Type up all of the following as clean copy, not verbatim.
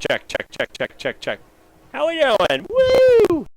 Check, check, check, check, check, check. How we doing? Woo!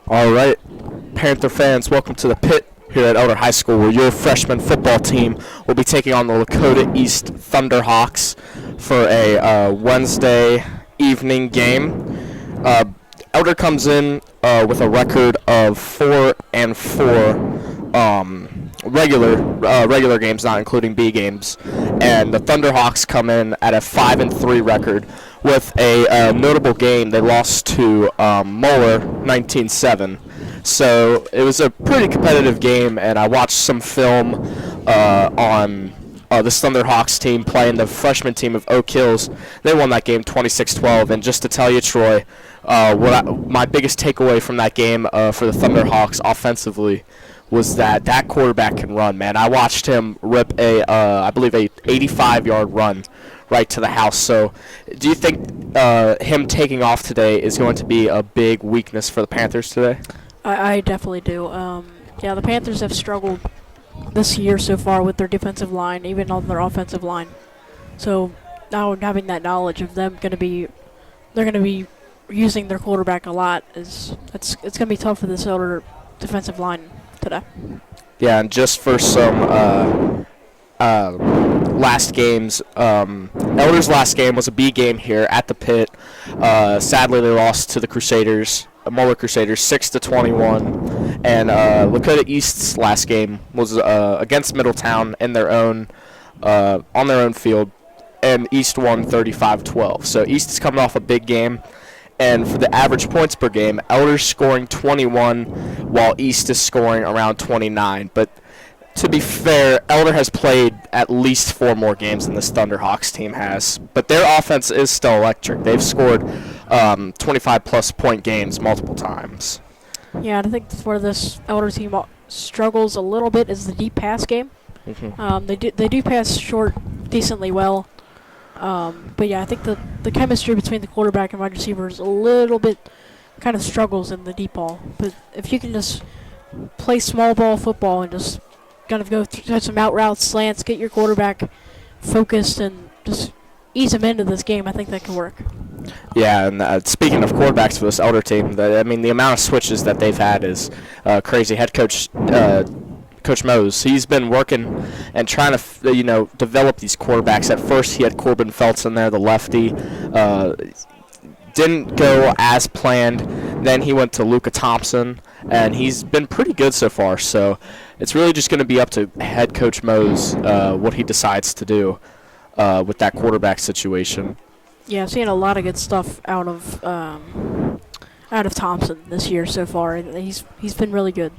All right, Panther fans, welcome to the pit here at Elder High School, where your freshman football team will be taking on the Lakota East Thunderhawks for a Wednesday evening game. Elder comes in with a record of 4-4 regular games, not including B games, and the Thunderhawks come in at a 5-3 record with a notable game. They lost to Moeller 19-7. So it was a pretty competitive game, and I watched some film on this Thunderhawks team playing the freshman team of Oak Hills. They won that game 26-12, and just to tell you, Troy, my biggest takeaway from that game for the Thunderhawks offensively was that quarterback can run, man. I watched him rip I believe a 85-yard run right to the house. So do you think him taking off today is going to be a big weakness for the Panthers today? I definitely do. Yeah, the Panthers have struggled this year so far with their defensive line, even on their offensive line. So now having that knowledge of they're going to be using their quarterback a lot. It's going to be tough for this Elder defensive line today. Yeah, and just for some last games, Elder's last game was a B game here at the pit. Sadly, they lost to the Crusaders. Moeller Crusaders 6-21, and Lakota East's last game was against Middletown in their own on their own field, and East won 35-12. So East is coming off a big game, and for the average points per game, Elder's scoring 21, while East is scoring around 29. But to be fair, Elder has played at least 4 more games than this Thunderhawks team has. But their offense is still electric. They've scored 25-plus point games multiple times. Yeah, I think where this Elder team struggles a little bit is the deep pass game. Mm-hmm. They do pass short decently well. But yeah, I think the chemistry between the quarterback and wide receiver is a little bit kind of struggles in the deep ball. But if you can just play small ball football and just kind of go through some out routes, slants, get your quarterback focused, and just ease him into this game, I think that can work. Yeah, and speaking of quarterbacks for this Elder team, the amount of switches that they've had is crazy. Head coach Coach Mose, he's been working and trying to develop these quarterbacks. At first, he had Corbin Feltz in there, the lefty. Didn't go as planned. Then he went to Luka Thompson, and he's been pretty good so far. So it's really just going to be up to head coach Mose what he decides to do with that quarterback situation. Yeah, I've seen a lot of good stuff out of Thompson this year so far. He's been really good.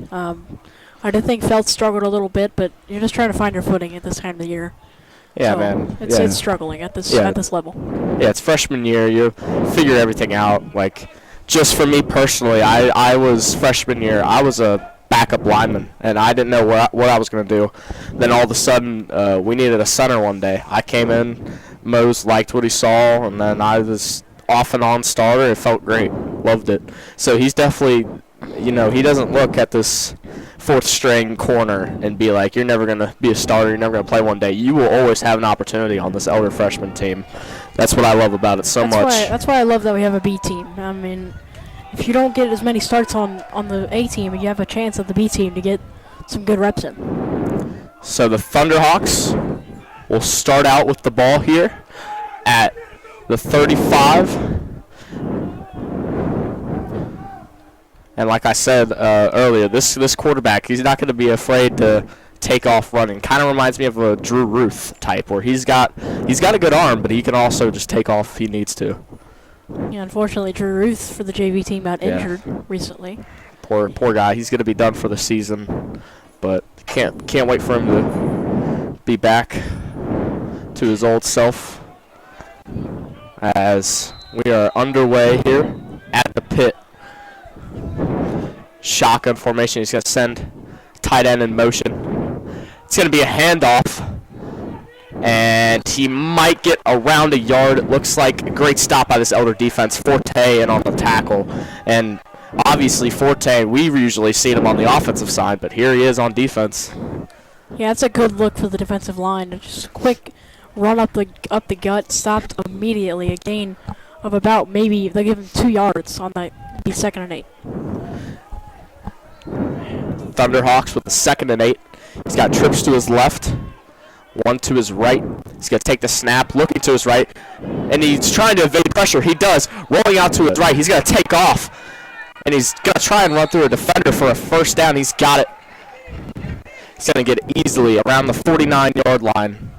I do think Feltz struggled a little bit, but you're just trying to find your footing at this time of the year. Yeah, so man. It's struggling at this level. Yeah, it's freshman year. You figure everything out. Like, just for me personally, I was freshman year. I was a backup lineman, and I didn't know what I was going to do. Then all of a sudden, we needed a center one day. I came in. Mose liked what he saw, and then I was off and on starter. It felt great. Loved it. So he's definitely, he doesn't look at this fourth string corner and be like, you're never going to be a starter, you're never going to play one day. You will always have an opportunity on this Elder freshman team. That's what I love about it so much. That's why I love that we have a B team. I mean, if you don't get as many starts on the A team, you have a chance at the B team to get some good reps in. So the Thunderhawks will start out with the ball here at the 35. And like I said earlier, this quarterback, he's not going to be afraid to take off running. Kind of reminds me of a Drew Ruth type, where he's got a good arm, but he can also just take off if he needs to. Yeah, unfortunately, Drew Ruth for the JV team got injured recently. Poor guy. He's going to be done for the season, but can't wait for him to be back to his old self. As we are underway here at the pit. Shotgun formation. He's going to send tight end in motion. It's going to be a handoff. And he might get around a yard. It looks like a great stop by this Elder defense. Forte in on the tackle. And obviously Forte, we've usually seen him on the offensive side, but here he is on defense. Yeah, it's a good look for the defensive line. Just a quick run up the gut, stopped immediately. A gain of about maybe, they'll give him 2 yards on that, be 2nd and 8. Thunderhawks with the 2nd and 8. He's got trips to his left, one to his right. He's going to take the snap, looking to his right, and he's trying to evade pressure. He does, rolling out to his right. He's going to take off, and he's going to try and run through a defender for a first down. He's got it. He's going to get easily around the 49-yard line.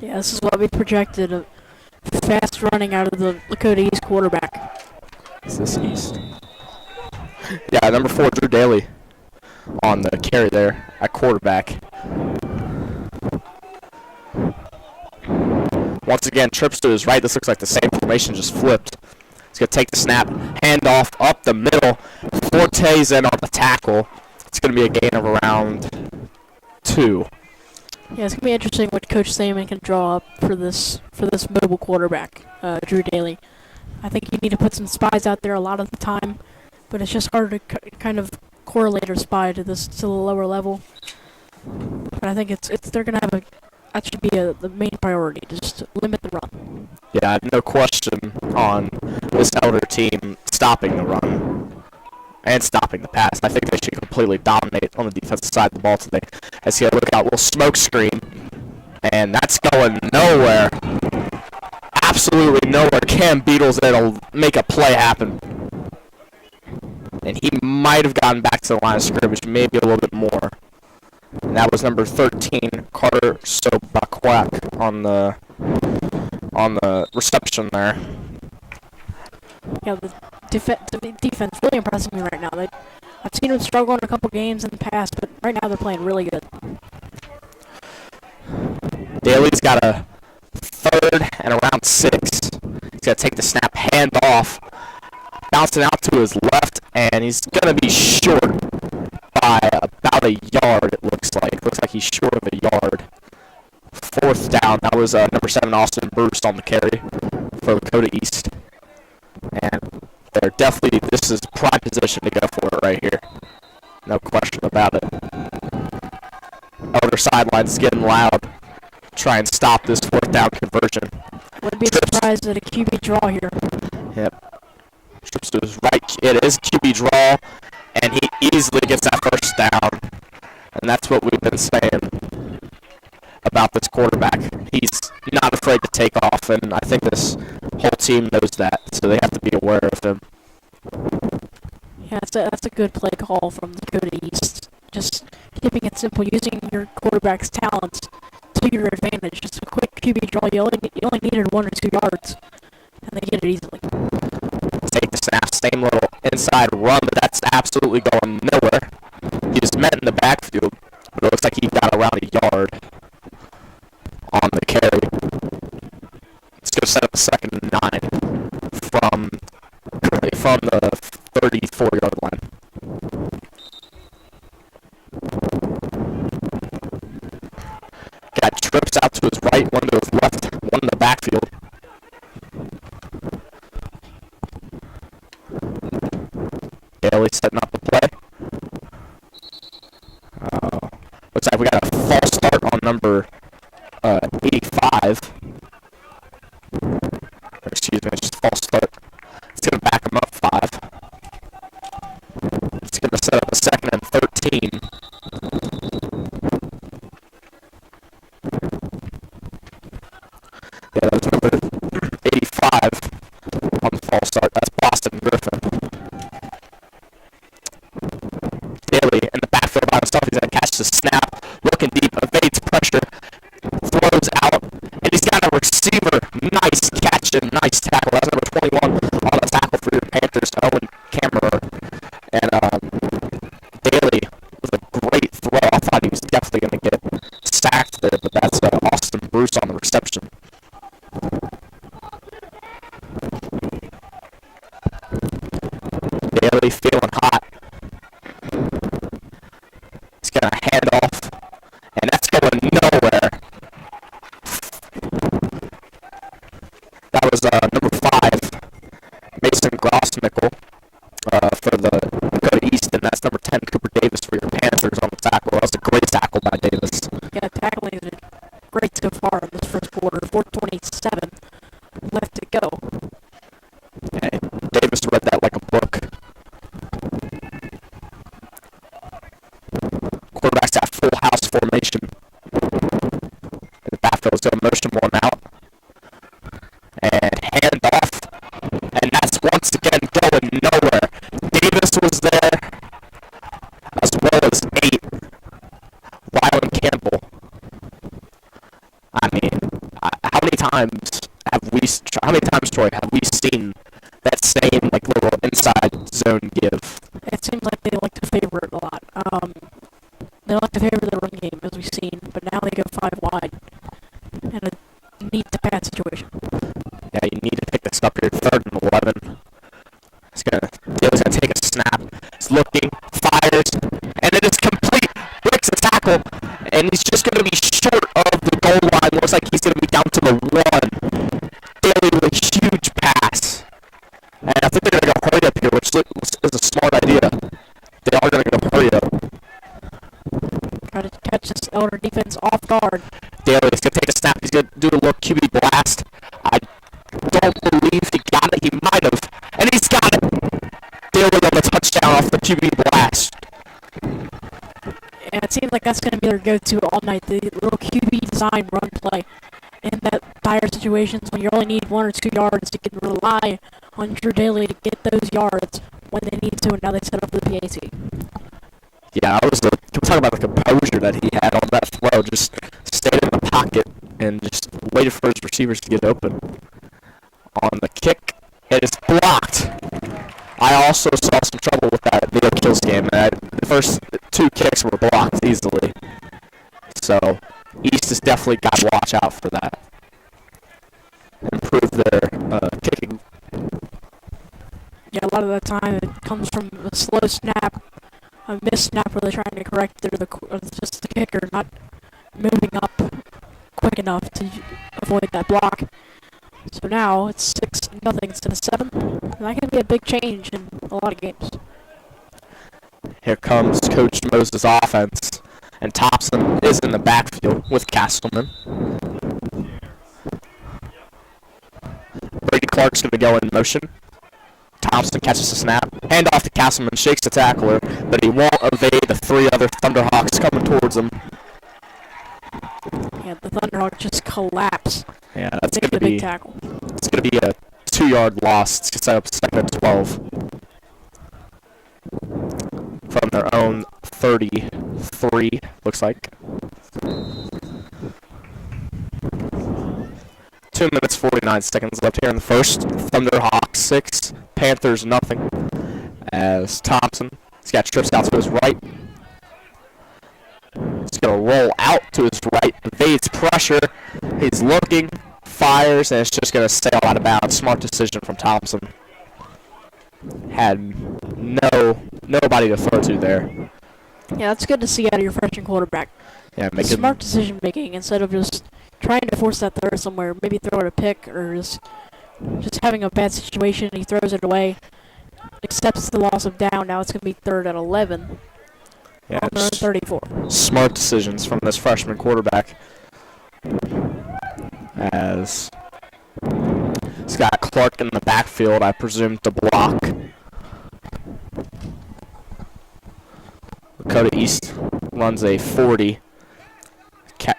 Yeah, this is what we projected. Fast running out of the Lakota East quarterback. Is this East? Yeah, number 4, Drew Daly on the carry there at quarterback. Once again, trips to his right. This looks like the same formation, just flipped. He's going to take the snap, hand off up the middle. Forte's in on the tackle. It's going to be a gain of around 2. Yeah, it's gonna be interesting what Coach Saman can draw up for this mobile quarterback, Drew Daly. I think you need to put some spies out there a lot of the time, but it's just hard to kind of correlate or spy to the lower level. But I think they're gonna have that should be the main priority, just limit the run. Yeah, I have no question on this Elder team stopping the run and stopping the pass. I think they should completely dominate on the defensive side of the ball today. As you look out, little smoke screen, and that's going nowhere. Absolutely nowhere. Cam Beatles that'll make a play happen. And he might have gotten back to the line of scrimmage, maybe a little bit more. And that was number 13, Carter Sobakwak on the reception there. Yeah, the defense really impressing me right now. I've seen them struggle in a couple games in the past, but right now they're playing really good. Daly's got a 3rd and around 6. He's got to take the snap, hand off, bouncing out to his left, and he's going to be short by about a yard, it looks like. It looks like he's short of a yard. 4th down. That was number 7, Austin Bruce on the carry for Lakota East. And they're definitely, this is prime position to go for it right here. No question about it. Elder sideline's getting loud. Try and stop this 4th down conversion. Wouldn't be surprised at a QB draw here. Yep. Trips to his right. It is QB draw, and he easily gets that 1st down. And that's what we've been saying about this quarterback. He's not afraid to take off, and I think this whole team knows that, so they have to be aware of him. Yeah, that's a good play call from the Dakota East. Just keeping it simple, using your quarterback's talents to your advantage. Just a quick QB draw. You only needed 1 or 2 yards, and they get it easily. Take the snap, same little inside run, but that's absolutely going nowhere. He was met in the backfield, but it looks like he got around a yard on the carry. Let's go set up a 2nd and 9 from the 34-yard line. Got trips out to his right, one to his left, one in the backfield. Daly setting up the play. Looks like we got a false start on number 85. Or excuse me, it's just a false start. It's going to back him up 5. It's going to set up a 2nd and 13. Yeah, that was number 85 on the false start. That's Boston Griffin. Daly in the backfield by himself. He's going to catch the snap, looking deep, evades pressure, throws out, and he's got a receiver. Nice catch and nice tackle. That's number 21 on the tackle for your Panthers, Owen Kammerer. And Daly with a great throw. I thought he was definitely going to get sacked there, but that's Austin Bruce on the reception. Daly feeling hot. He's going to hand off, and that's going nowhere. That was number 5, Mason Grossmickle for the Dakota East, and that's number 10, Cooper Davis for your Panthers on the tackle. That was a great tackle by Davis. Yeah, tackling is great so far in this first quarter. 4:27 left to go. Okay. Davis read that like a book. how many times, Troy, have we seen that same like little inside zone give? It seems like they like to favor it a lot. They like to favor the run game, as we've seen, but now they go 5 wide in a need-to-pass situation. Yeah, you need to pick this up here. 3rd and 11. Daly's gonna take a snap. He's looking, fires, and it is complete. Breaks the tackle, and he's just gonna be short of the goal line. Looks like he's gonna be down to the 1. Daly with a huge pass, and I think they're gonna go hurry up here, which is a smart idea. They are gonna go hurry up. Try to catch this Elder defense off guard. Daly is gonna take a snap. He's gonna do a little QB blast. I don't believe he got it. He might have, and he's got it. Daly on the touchdown off the QB blast. And it seems like that's going to be their go-to all night, the little QB design run play. In that dire situations when you only need 1 or 2 yards, you can rely on Drew Daly to get those yards when they need to, and now they set up the PAC. Yeah, talk about the composure that he had on that throw. Just stayed in the pocket and just waited for his receivers to get open. On the kick, it is blocked. I also saw some trouble with that the Achilles game. The first 2 kicks were blocked easily. So, East has definitely got to watch out for that. Improve their kicking. Yeah, a lot of that time it comes from a slow snap, a missed snap where they're trying to correct it, or just the kicker not moving up quick enough to avoid that block. So now it's 6-0 instead of 7. And that can be a big change in a lot of games. Here comes Coach Moses' offense, and Thompson is in the backfield with Castleman. Brady Clark's going to go in motion. Thompson catches the snap, hand off to Castleman, shakes the tackler, but he won't evade the 3 other Thunderhawks coming towards him. Yeah, the Thunderhawks just collapse. Yeah, that's going to be big tackle. It's going to be a 2-yard loss to set up 2nd and 12 from their own 33. Looks like 2 minutes 49 seconds left here in the first. Thunderhawks 6, Panthers nothing. As Thompson, he's got trips out to his right. He's going to roll out to his right, evades pressure. He's looking, fires, and it's just going to sail out of bounds. Smart decision from Thompson. Had nobody to throw to there. Yeah, that's good to see out of your freshman quarterback. Yeah, Smart decision making instead of just trying to force that throw somewhere. Maybe throw it a pick or just having a bad situation. He throws it away, accepts the loss of down. Now it's going to be 3rd and 11. Yeah, on their own 34. Smart decisions from this freshman quarterback. As he's got Clark in the backfield, I presume, to block. Lakota East runs a 40.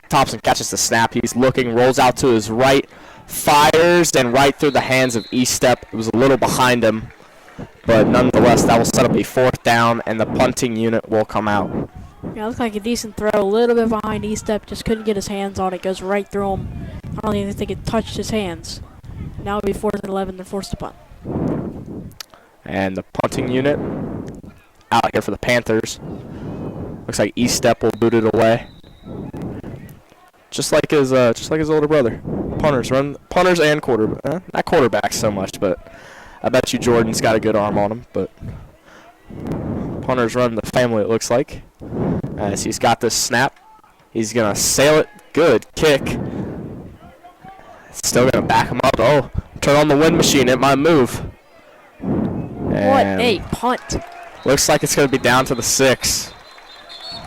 Thompson catches the snap. He's looking, rolls out to his right, fires, and right through the hands of Eastep. It was a little behind him, but nonetheless, that will set up a 4th down, and the punting unit will come out. Yeah, it looked like a decent throw. A little bit behind Eastep, just couldn't get his hands on it. Goes right through him. I don't even think it touched his hands. Now it'll be 4th and 11. They're forced to punt. And the punting unit out here for the Panthers. Looks like Eastep will boot it away. Just like his older brother. Punters and quarterback. Not quarterbacks so much, but I bet you Jordan's got a good arm on him. But punters run the family, it looks like. As he's got this snap, he's gonna sail it. Good kick. Still gonna back him up. Oh, turn on the wind machine. It might move. What a punt! Looks like it's gonna be down to the 6.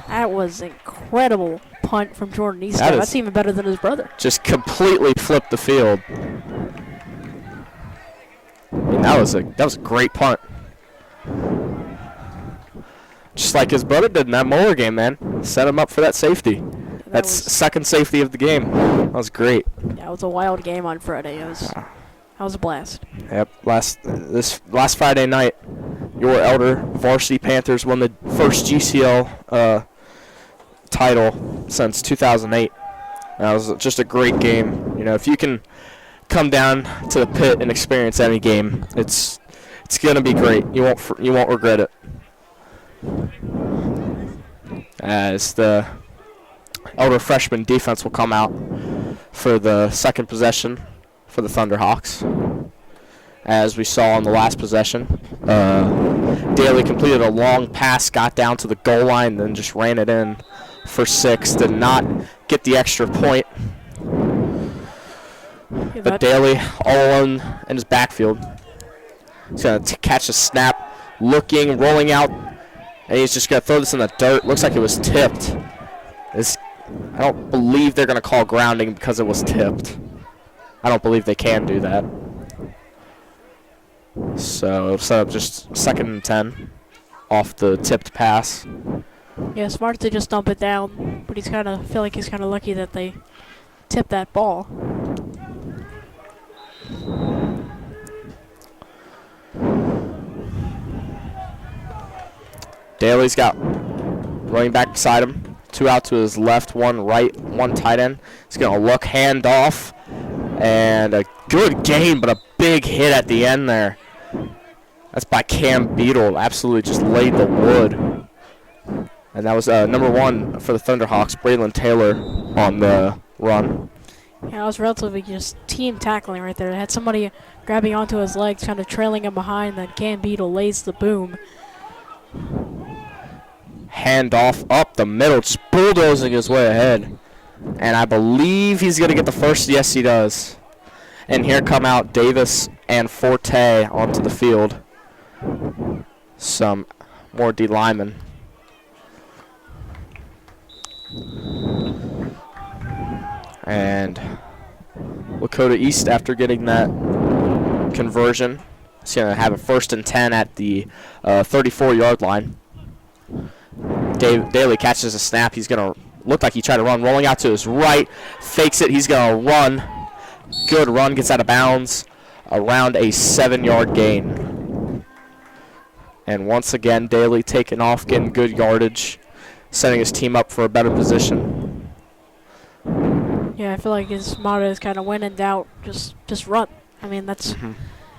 That was incredible punt from Jordan Eastep. That's even better than his brother. Just completely flipped the field. I mean, that was a great punt. Just like his brother did in that Moeller game, man. Set him up for that safety. That's second safety of the game. That was great. Yeah, it was a wild game on Friday. That was a blast. Yep. Last Friday night, your elder varsity Panthers won the first GCL title since 2008. That was just a great game. You know, if you can come down to the pit and experience any game. It's gonna be great. You won't regret it. As the elder freshman defense will come out for the second possession for the Thunderhawks. As we saw on the last possession, Daly completed a long pass, got down to the goal line, then just ran it in for 6. Did not get the extra point. Yeah, But Daly all alone in his backfield. He's going to catch a snap, looking, rolling out, and he's just going to throw this in the dirt. Looks like it was tipped. I don't believe they're going to call grounding because it was tipped. I don't believe they can do that. So it'll set up just 2nd and 10 off the tipped pass. Yeah, smart to just dump it down, but feel like he's kind of lucky that they tipped that ball. Daly's got running back beside him. 2 out to his left, 1 right, 1 tight end. He's going to look, hand off, and a good game, but a big hit at the end there. That's by Cam Beadle. Absolutely just laid the wood. And that was number 1 for the Thunderhawks, Braylon Taylor, on the run. Yeah, it was relatively just team tackling right there. They had somebody grabbing onto his legs, kind of trailing him behind, then Cam Beadle lays the boom. Hand off up the middle, just bulldozing his way ahead. And I believe he's going to get the first. Yes, he does. And here come out Davis and Forte onto the field. Some more D linemen. And Lakota East, after getting that conversion, is going to have a 1st and 10 at the 34-yard line. Daly catches a snap. He's going to look like he tried to run. Rolling out to his right. Fakes it. He's going to run. Good run. Gets out of bounds. Around a 7-yard gain. And once again, Daly taking off, getting good yardage, setting his team up for a better position. Yeah, I feel like his motto is kind of when in doubt, just run. I mean, that's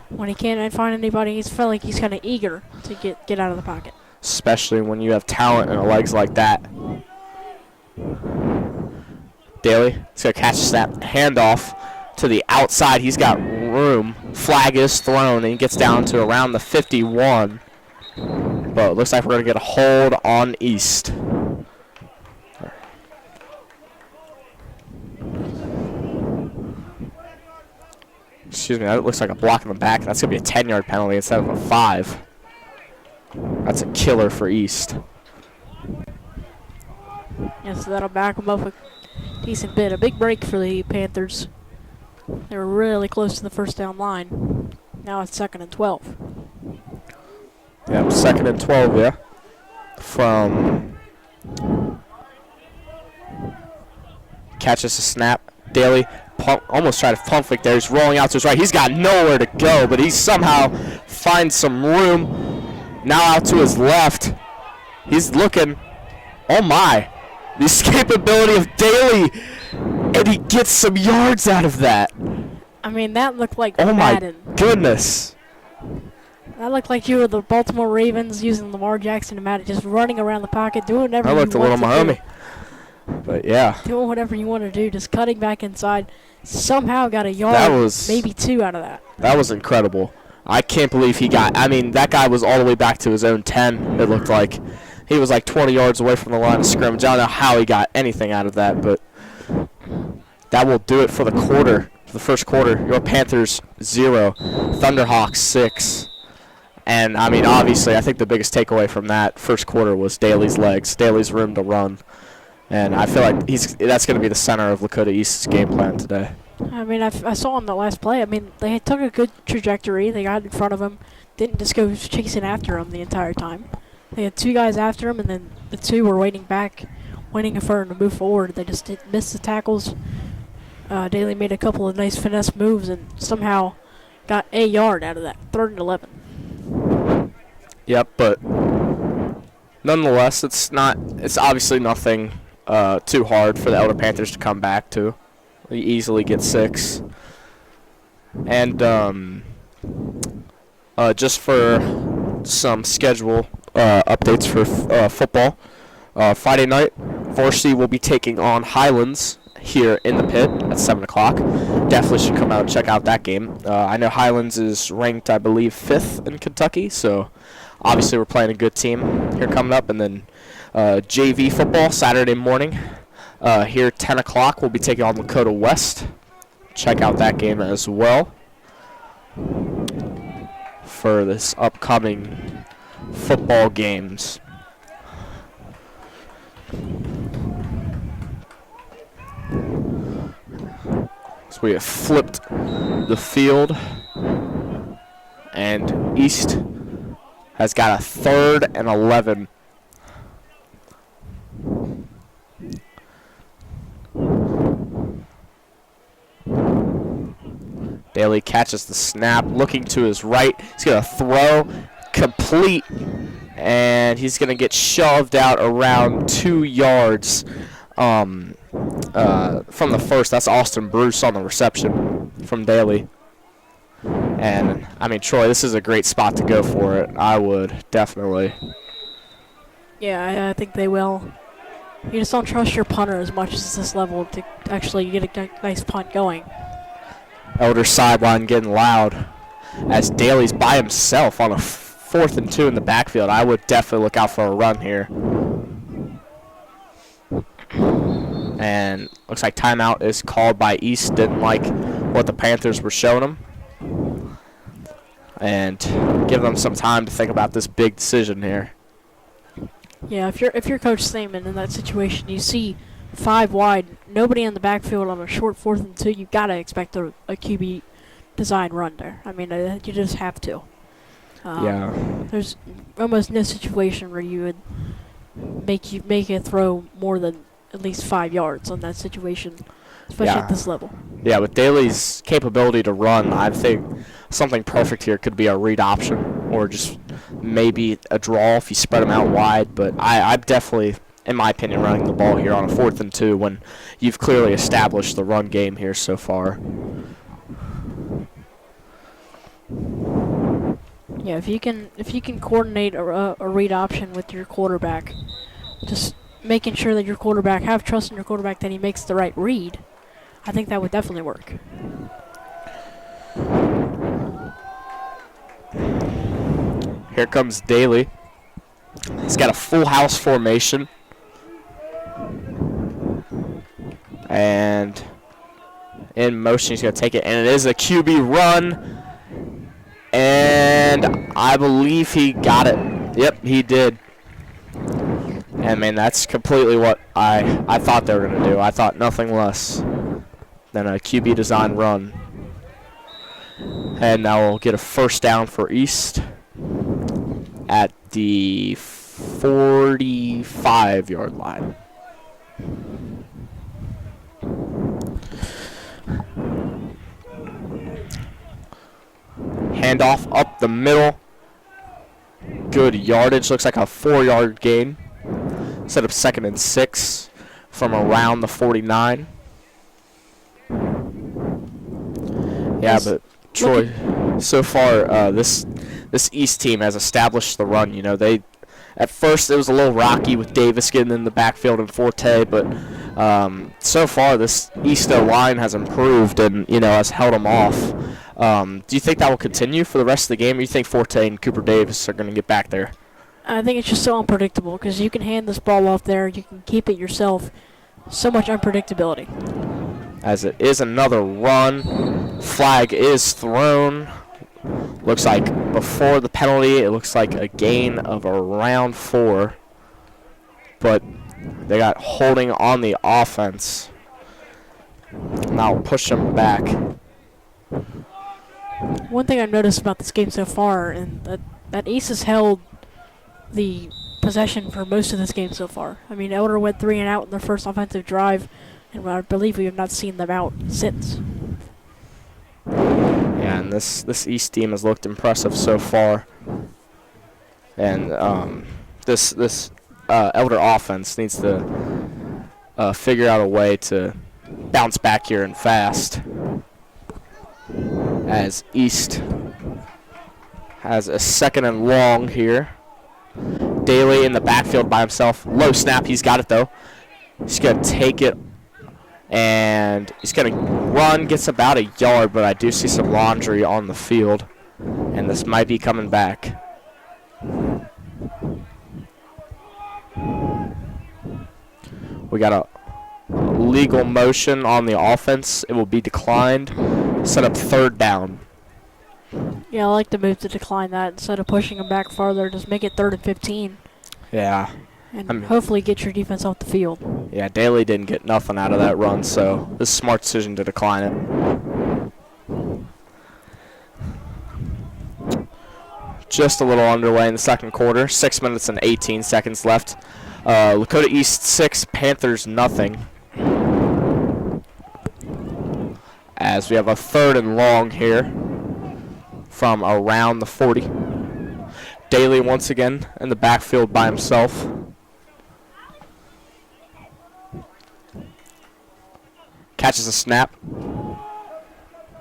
when he can't find anybody. He's felt like he's kind of eager to get out of the pocket. Especially when you have talent in the legs like that. Daly, he's going to catch a snap, handoff to the outside. He's got room. Flag is thrown, and he gets down to around the 51. But it looks like we're going to get a hold on East. Excuse me, that looks like a block in the back. That's going to be a 10-yard penalty instead of a 5. That's a killer for East. Yeah, so that'll back them up a decent bit. A big break for the Panthers. They were really close to the first down line. Now it's 2nd and 12. Yeah, 2nd and 12, yeah. From catches a snap. Daly almost tried to pump fake there. He's rolling out to his right. He's got nowhere to go, but he somehow finds some room. Now out to his left. He's looking. Oh, my. The escapability of Daly. And he gets some yards out of that. I mean, that looked like Madden. Oh, my goodness. That looked like you were the Baltimore Ravens using Lamar Jackson and Madden, just running around the pocket, doing whatever you want to do. I looked a little Miami. But, yeah. Doing whatever you want to do, just cutting back inside. Somehow got a yard, maybe 2 out of that. That was incredible. I can't believe he got, I mean, that guy was all the way back to his own 10, it looked like. He was like 20 yards away from the line of scrimmage. I don't know how he got anything out of that, but that will do it for the quarter, for the first quarter. Your Panthers 0, Thunderhawks 6. And, I mean, obviously, I think the biggest takeaway from that first quarter was Daly's legs, Daly's room to run. And I feel like that's going to be the center of Lakota East's game plan today. I mean, I saw on the last play, I mean, they took a good trajectory. They got in front of him, didn't just go chasing after him the entire time. They had 2 guys after him, and then the 2 were waiting back, waiting for him to move forward. They just missed the tackles. Daly made a couple of nice finesse moves and somehow got a yard out of that, 3rd and 11. Yep, but nonetheless, it's obviously nothing too hard for the Elder Panthers to come back to. They easily get 6. And just for some schedule updates for football, Friday night, varsity will be taking on Highlands here in the pit at 7 o'clock. Definitely should come out and check out that game. I know Highlands is ranked, I believe, 5th in Kentucky, so obviously we're playing a good team here coming up. And then JV football Saturday morning here 10 o'clock. We'll be taking on Lakota West. Check out that game as well for this upcoming football games. So we have flipped the field, and East has got a 3rd and 11. Daly catches the snap, looking to his right. He's going to throw, complete, and he's going to get shoved out around 2 yards from the first. That's Austin Bruce on the reception from Daly. And, I mean, Troy, this is a great spot to go for it. I would definitely. Yeah, I think they will. You just don't trust your punter as much as this level to actually get a nice punt going. Elder sideline getting loud as Daly's by himself on a 4th and 2 in the backfield. I would definitely look out for a run here. And looks like timeout is called by East. Didn't like what the Panthers were showing them. And give them some time to think about this big decision here. Yeah, if you're Coach Stamen in that situation, you see 5 wide, nobody in the backfield on a short 4th and 2, you gotta expect a QB design run there. I mean, you just have to. Yeah. There's almost no situation where you would make a throw more than at least 5 yards on that situation, especially at this level. Yeah, with Daly's capability to run, I think something perfect here could be a read option or just maybe a draw if you spread them out wide. But I'm definitely, in my opinion, running the ball here on a 4th and 2 when you've clearly established the run game here so far. Yeah, if you can coordinate a read option with your quarterback, just making sure that your quarterback, have trust in your quarterback that he makes the right read, I think that would definitely work. Here comes Daly. He's got a full house formation. And in motion, he's going to take it. And it is a QB run. And I believe he got it. Yep, he did. And, man, that's completely what I thought they were going to do. I thought nothing less than a QB design run. And now we'll get a first down for East at the 45-yard line. Handoff up the middle. Good yardage. Looks like a 4-yard gain. Set up 2nd and 6 from around the 49. Yeah, but Troy, so far this East team has established the run. You know, at first it was a little rocky with Davis getting in the backfield and Forte, but so far this East line has improved and has held them off. Do you think that will continue for the rest of the game, or do you think Forte and Cooper Davis are going to get back there? I think it's just so unpredictable because you can hand this ball off there, you can keep it yourself. So much unpredictability. As it is another run. Flag is thrown. Looks like before the penalty, it looks like a gain of around 4. But they got holding on the offense. Now push them back. One thing I've noticed about this game so far, and that East has held the possession for most of this game so far. I mean, Elder went 3 and out in their first offensive drive, and I believe we have not seen them out since. Yeah, and this East team has looked impressive so far. And this Elder offense needs to figure out a way to bounce back here and fast. as East has a 2nd and long here. Daly in the backfield by himself. Low snap. He's got it, though. He's going to take it, and he's going to run. Gets about a yard, but I do see some laundry on the field, and this might be coming back. We got a legal motion on the offense. It will be declined. Set up 3rd down. Yeah, I like the move to decline that instead of pushing them back farther. Just make it 3rd and 15. Yeah. And hopefully get your defense off the field. Yeah, Daly didn't get nothing out of that run, so this is a smart decision to decline it. Just a little underway in the 2nd quarter. 6 minutes and 18 seconds left. Lakota East 6, Panthers nothing. As we have a 3rd and long here from around the 40. Daly once again in the backfield by himself. Catches a snap.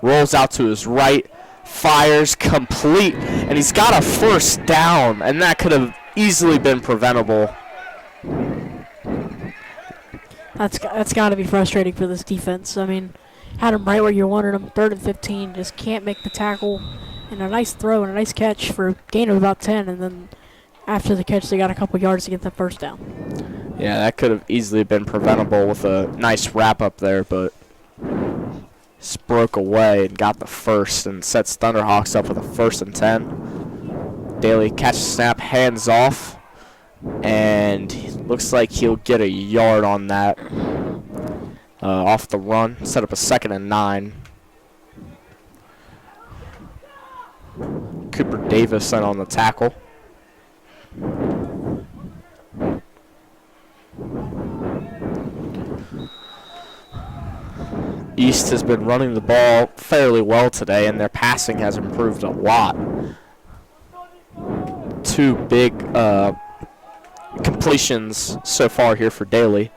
Rolls out to his right. Fires complete. And he's got a 1st down. And that could have easily been preventable. That's got to be frustrating for this defense. I mean, had him right where you wanted him, 3rd and 15. Just can't make the tackle. And a nice throw and a nice catch for a gain of about 10. And then after the catch, they got a couple yards to get the 1st down. Yeah, that could have easily been preventable with a nice wrap up there, but just broke away and got the 1st and sets Thunderhawks up with a 1st and 10. Daly catches snap, hands off, and looks like he'll get a yard on that off the run. Set up a 2nd and 9. Cooper Davis on the tackle. East has been running the ball fairly well today, and their passing has improved a lot. 2 big completions so far here for Daly.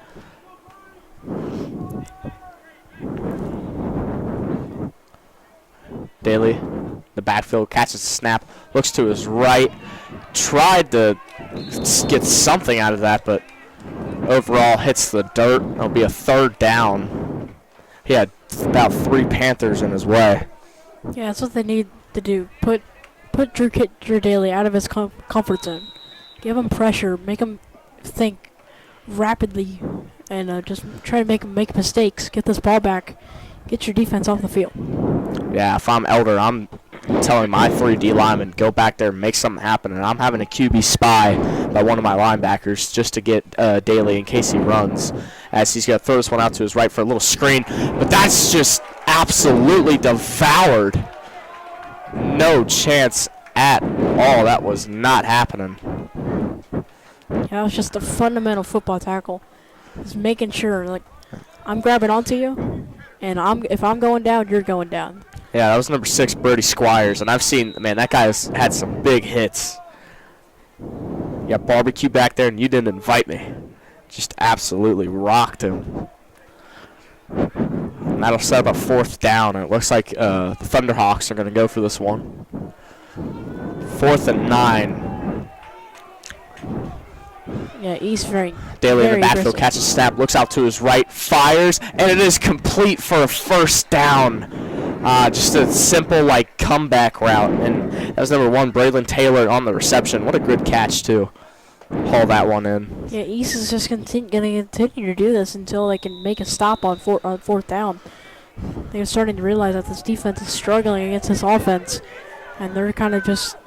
Daly, the backfield, catches the snap, looks to his right, tried to get something out of that, but overall hits the dirt. It'll be a 3rd down. He had about 3 Panthers in his way. Yeah, that's what they need to do. Put Drew Daly out of his comfort zone. Give him pressure. Make him think rapidly, and just try to make him make mistakes. Get this ball back. Get your defense off the field. Yeah, if I'm Elder, I'm telling my 3 D linemen, go back there and make something happen. And I'm having a QB spy by one of my linebackers just to get Daly in case he runs. As he's going to throw this one out to his right for a little screen. But that's just absolutely devoured. No chance at all. That was not happening. Yeah, that was just a fundamental football tackle. Just making sure, like, I'm grabbing onto you, and if I'm going down, you're going down. Yeah, that was number 6, Brody Squires, and I've seen, man, that guy's had some big hits. You got barbecue back there, and you didn't invite me. Just absolutely rocked him. And that'll set up a 4th down, and it looks like the Thunderhawks are going to go for this one. 4th and 9. Yeah, East very Daly in the backfield, aggressive. catches snap, looks out to his right, fires, and it is complete for a 1st down. Just a simple, like, comeback route. And that was number 1, Braylon Taylor on the reception. What a good catch, too. Haul that one in. Yeah, East is just going to continue to do this until they can make a stop on 4th down. They're starting to realize that this defense is struggling against this offense, and they're kind of just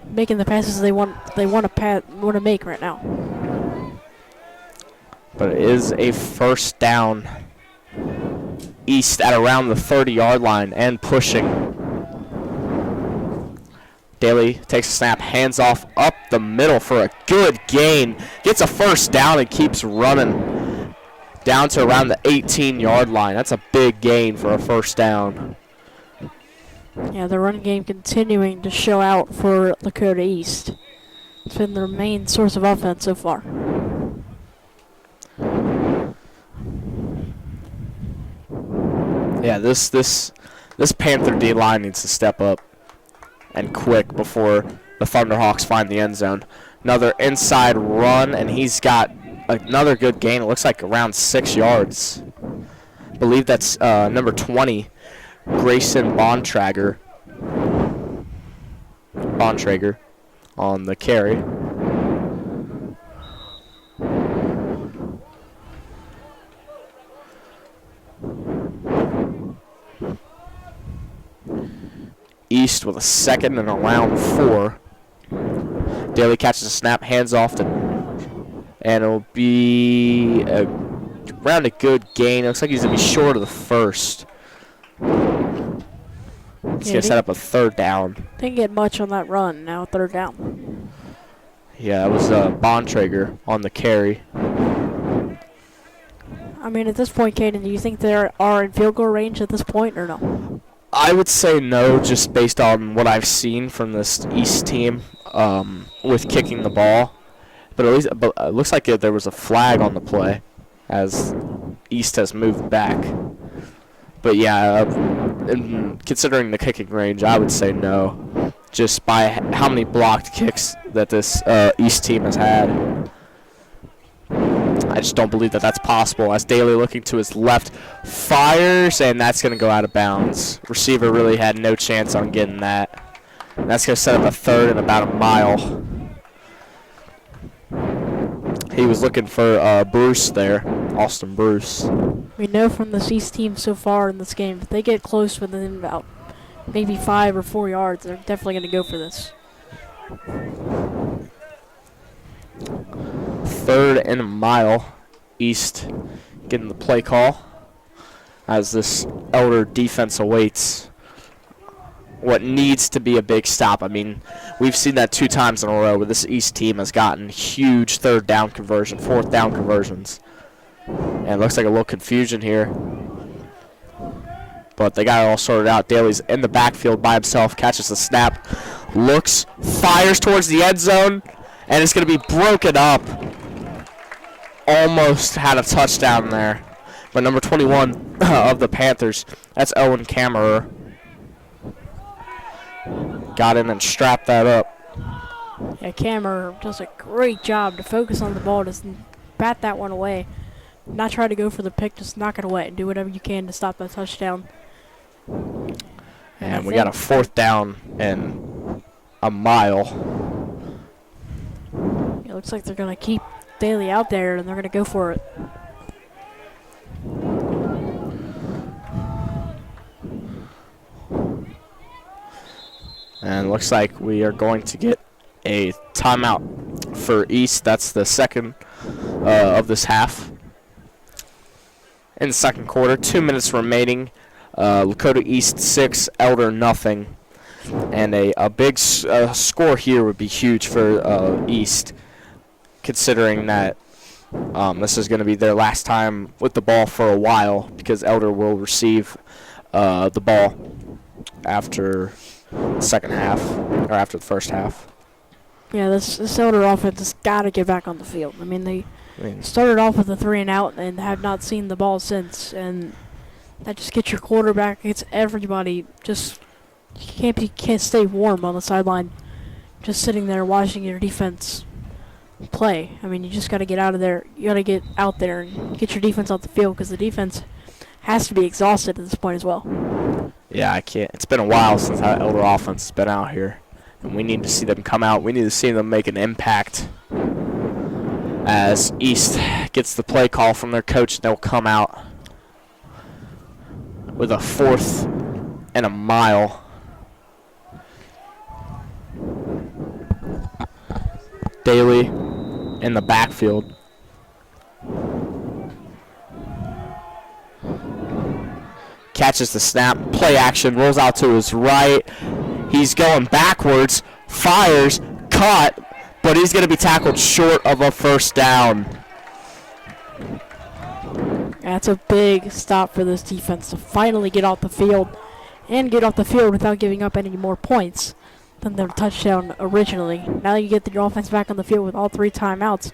making the passes they want to make right now. But it is a 1st down. East at around the 30-yard line and pushing. Daly takes a snap, hands off up the middle for a good gain. Gets a 1st down and keeps running down to around the 18-yard line. That's a big gain for a 1st down. Yeah, the run game continuing to show out for Lakota East. It's been their main source of offense so far. Yeah, this This Panther D-line needs to step up and quick before the Thunderhawks find the end zone. Another inside run, and he's got another good gain. It looks like around 6 yards. I believe that's number 20, Grayson Bontrager on the carry. East with a second and around 4. Daly catches a snap, hands off to, and it'll be around a good gain. It looks like he's going to be short of the first. He's going to set up a third down. Didn't get much on that run. Now third down. Yeah, it was Bontrager on the carry. I mean, at this point, Caden, do you think they are in field goal range at this point or no? I would say no, just based on what I've seen from this East team with kicking the ball. But at least it looks like there was a flag on the play as East has moved back. But yeah, considering the kicking range, I would say no, just by how many blocked kicks that this East team has had. I just don't believe that that's possible. As Daly, looking to his left, fires, and that's going to go out of bounds. Receiver really had no chance on getting that. And that's going to set up a third and about a mile. He was looking for Bruce there, Austin Bruce. We know from this East team so far in this game, if they get close within about maybe 5 or 4 yards, they're definitely going to go for this. Third and a mile. East getting the play call as this Elder defense awaits what needs to be a big stop. I mean, we've seen that 2 times in a row where this East team has gotten huge fourth down conversions. And it looks like a little confusion here. But they got it all sorted out. Daly's in the backfield by himself, catches the snap, looks, fires towards the end zone, and it's going to be broken up. Almost had a touchdown there. But number 21 of the Panthers, that's Owen Kammerer, got in and strapped that up. Yeah, Kammerer does a great job to focus on the ball, just bat that one away. Not try to go for the pick, just knock it away and do whatever you can to stop that touchdown. And we got a 4th down and a mile. It looks like they're going to keep Daly out there and they're going to go for it. And looks like we are going to get a timeout for East. That's the second of this half. In the second quarter, 2 minutes remaining. Lakota East 6, Elder nothing. And a big score here would be huge for East, considering that this is going to be their last time with the ball for a while, because Elder will receive the ball after the second half, or after the first half. Yeah, this Elder offense has got to get back on the field. I mean, they started off with a 3 and out and have not seen the ball since, and that just gets your quarterback, gets everybody just can't stay warm on the sideline, just sitting there watching your defense play. I mean, you just got to get out of there. You got to get out there and get your defense off the field, because the defense has to be exhausted at this point as well. Yeah, I can't. It's been a while since our Elder offense has been out here, and we need to see them come out. We need to see them make an impact. As East gets the play call from their coach, they'll come out with a 4th and a mile. Daly in the backfield. Catches the snap, play action, rolls out to his right. He's going backwards, fires, caught, but he's going to be tackled short of a first down. That's a big stop for this defense to finally get off the field, and get off the field without giving up any more points than their touchdown originally. Now you get the offense back on the field with all 3 timeouts.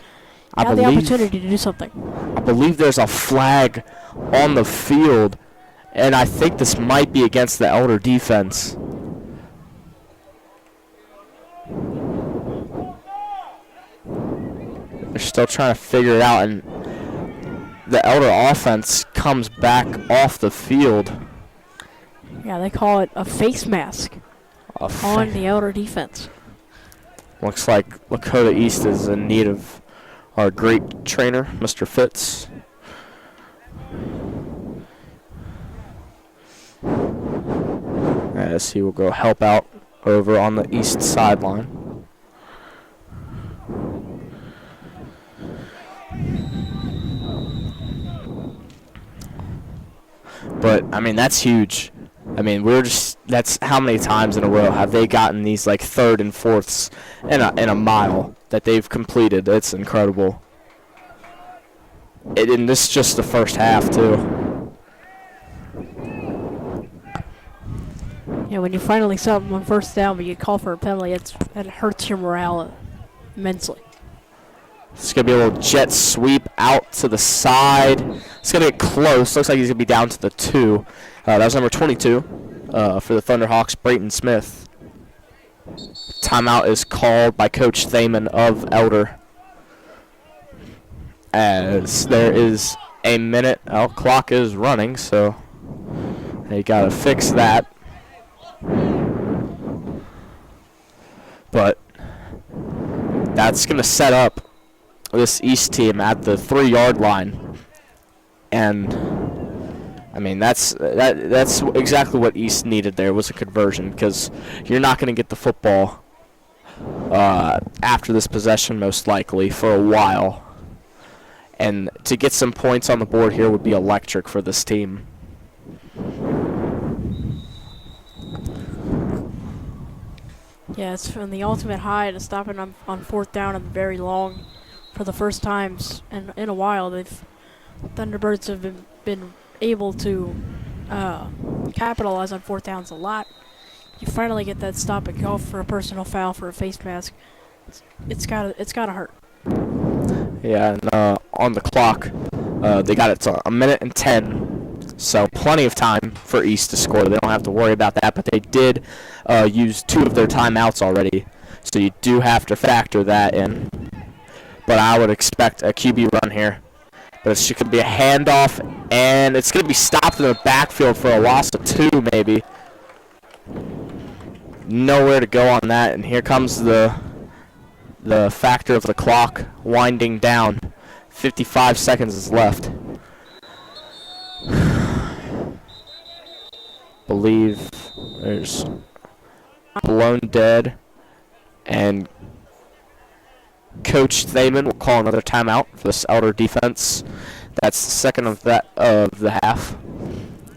You have the opportunity to do something. I believe there's a flag on the field, And I think this might be against the Elder defense. They're still trying to figure it out, and the Elder offense comes back off the field. Yeah, they call it a face mask on the Elder defense. Looks like Lakota East is in need of our great trainer, Mr. Fitz. As he will go help out over on the east sideline. But, I mean, that's huge. I mean, that's how many times in a row have they gotten these, like, third and fourths in a mile that they've completed. It's incredible. And this is just the first half, too. Yeah, when you finally set them on first down, but you call for a penalty, it hurts your morale immensely. It's going to be a little jet sweep out to the side. It's going to get close. Looks like he's going to be down to the 2. That was number 22 for the Thunderhawks, Brayton Smith. Timeout is called by Coach Thaman of Elder. As there is a minute, clock is running, so they got to fix that. But that's going to set up this East team at the 3-yard line, and I mean that's exactly what East needed. There was a conversion, because you're not going to get the football after this possession most likely for a while, and to get some points on the board here would be electric for this team. Yeah, it's from the ultimate high to stopping on fourth down and very long. For the first times in a while, Thunderbirds have been able to capitalize on fourth downs a lot. You finally get that stop and go for a personal foul for a face mask. It's gotta hurt. Yeah, and on the clock, they got it to a minute and 10, so plenty of time for East to score. They don't have to worry about that, but they did use 2 of their timeouts already, so you do have to factor that in. But I would expect a QB run here. But it could be a handoff, and it's going to be stopped in the backfield for a loss of 2, maybe. Nowhere to go on that, and here comes the factor of the clock winding down. 55 seconds is left. Believe there's blown dead, and Coach Thaman will call another timeout for this Elder defense. That's the second of the half,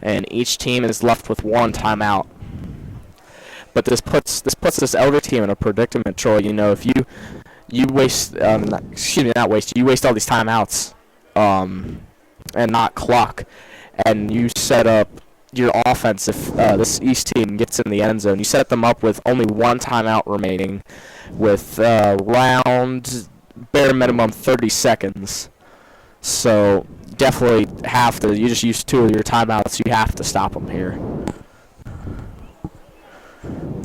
and each team is left with 1 timeout. But this puts this Elder team in a predicament, Troy. You know, if you waste you waste all these timeouts and not clock, and you set up your offense. If this East team gets in the end zone, you set them up with only 1 timeout remaining, with round bare minimum 30 seconds. So definitely have to. You just used 2 of your timeouts. You have to stop them here.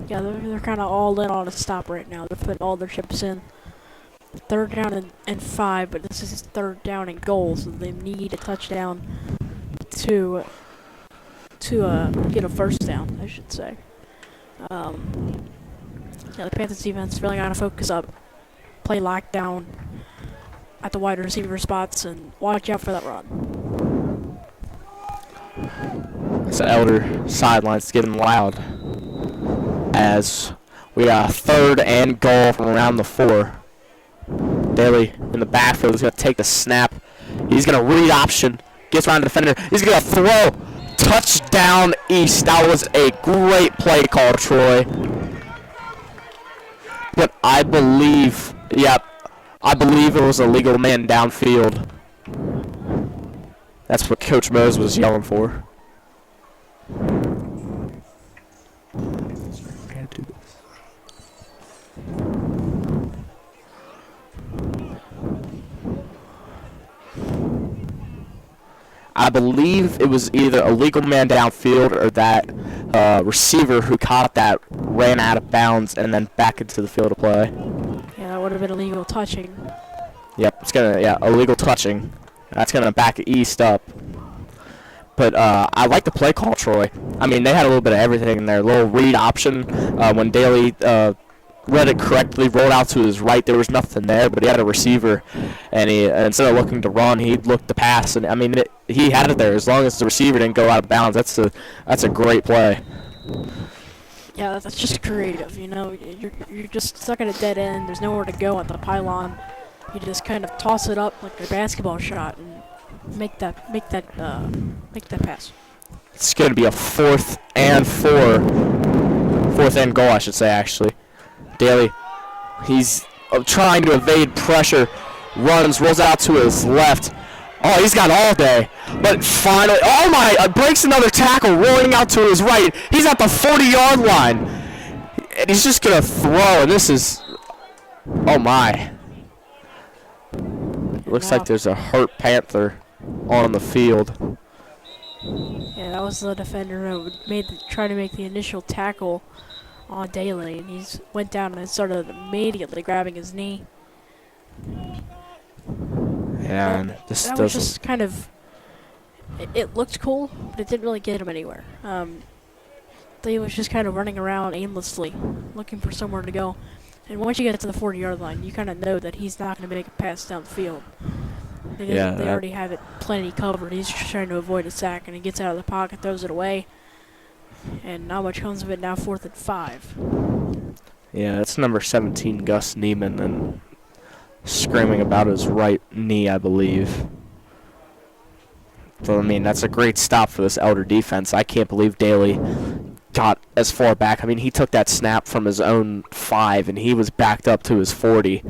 Yeah, they're kind of all in on a stop right now. They're putting all their chips in. 3rd down and 5, but this is 3rd down and goal, so they need a touchdown to get a first down, I should say. Yeah, the Panthers defense really got to focus up, play lockdown at the wide receiver spots, and watch out for that run. This Elder sidelines getting loud as we got a 3rd and goal from around the 4. Daly in the backfield is going to take the snap. He's going to read option, gets around the defender. He's going to throw. Touchdown East. That was a great play call, Troy. But I believe it was a legal man downfield. That's what Coach Mose was yelling for. I believe it was either a legal man downfield or that receiver who caught that ran out of bounds and then back into the field of play. Yeah, that would have been illegal touching. Yep, it's gonna illegal touching. That's gonna back East up. But I like the play call, Troy. I mean, they had a little bit of everything in there. A little read option when Daly read it correctly, rolled out to his right. There was nothing there, but he had a receiver, and he instead of looking to run, he looked to pass. And I mean, he had it there as long as the receiver didn't go out of bounds. That's a great play. Yeah, that's just creative. You know, you're just stuck at a dead end. There's nowhere to go at the pylon. You just kind of toss it up like a basketball shot and make that pass. It's going to be a 4th and goal, I should say, actually. Daly, he's trying to evade pressure, rolls out to his left. Oh, he's got all day. But finally, oh my, breaks another tackle, rolling out to his right. He's at the 40-yard line. And he's just going to throw, and this is, oh my. Looks like there's a hurt Panther on the field. Yeah, that was the defender who tried to make the initial tackle on Daly, and he went down and started immediately grabbing his knee. Yeah, and this that was just kind of. It looked cool, but it didn't really get him anywhere. He was just kind of running around aimlessly, looking for somewhere to go. And once you get to the 40-yard line, you kind of know that he's not going to make a pass down the field. They already have it plenty covered. He's just trying to avoid a sack, and he gets out of the pocket, throws it away, and not much comes of it. Now 4th and 5. Yeah, it's number 17, Gus Neiman, and screaming about his right knee, I believe. But I mean, that's a great stop for this Elder defense. I can't believe Daly got as far back. I mean, he took that snap from his own 5, and he was backed up to his 40.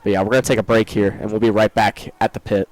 But yeah, we're going to take a break here, and we'll be right back at the pit.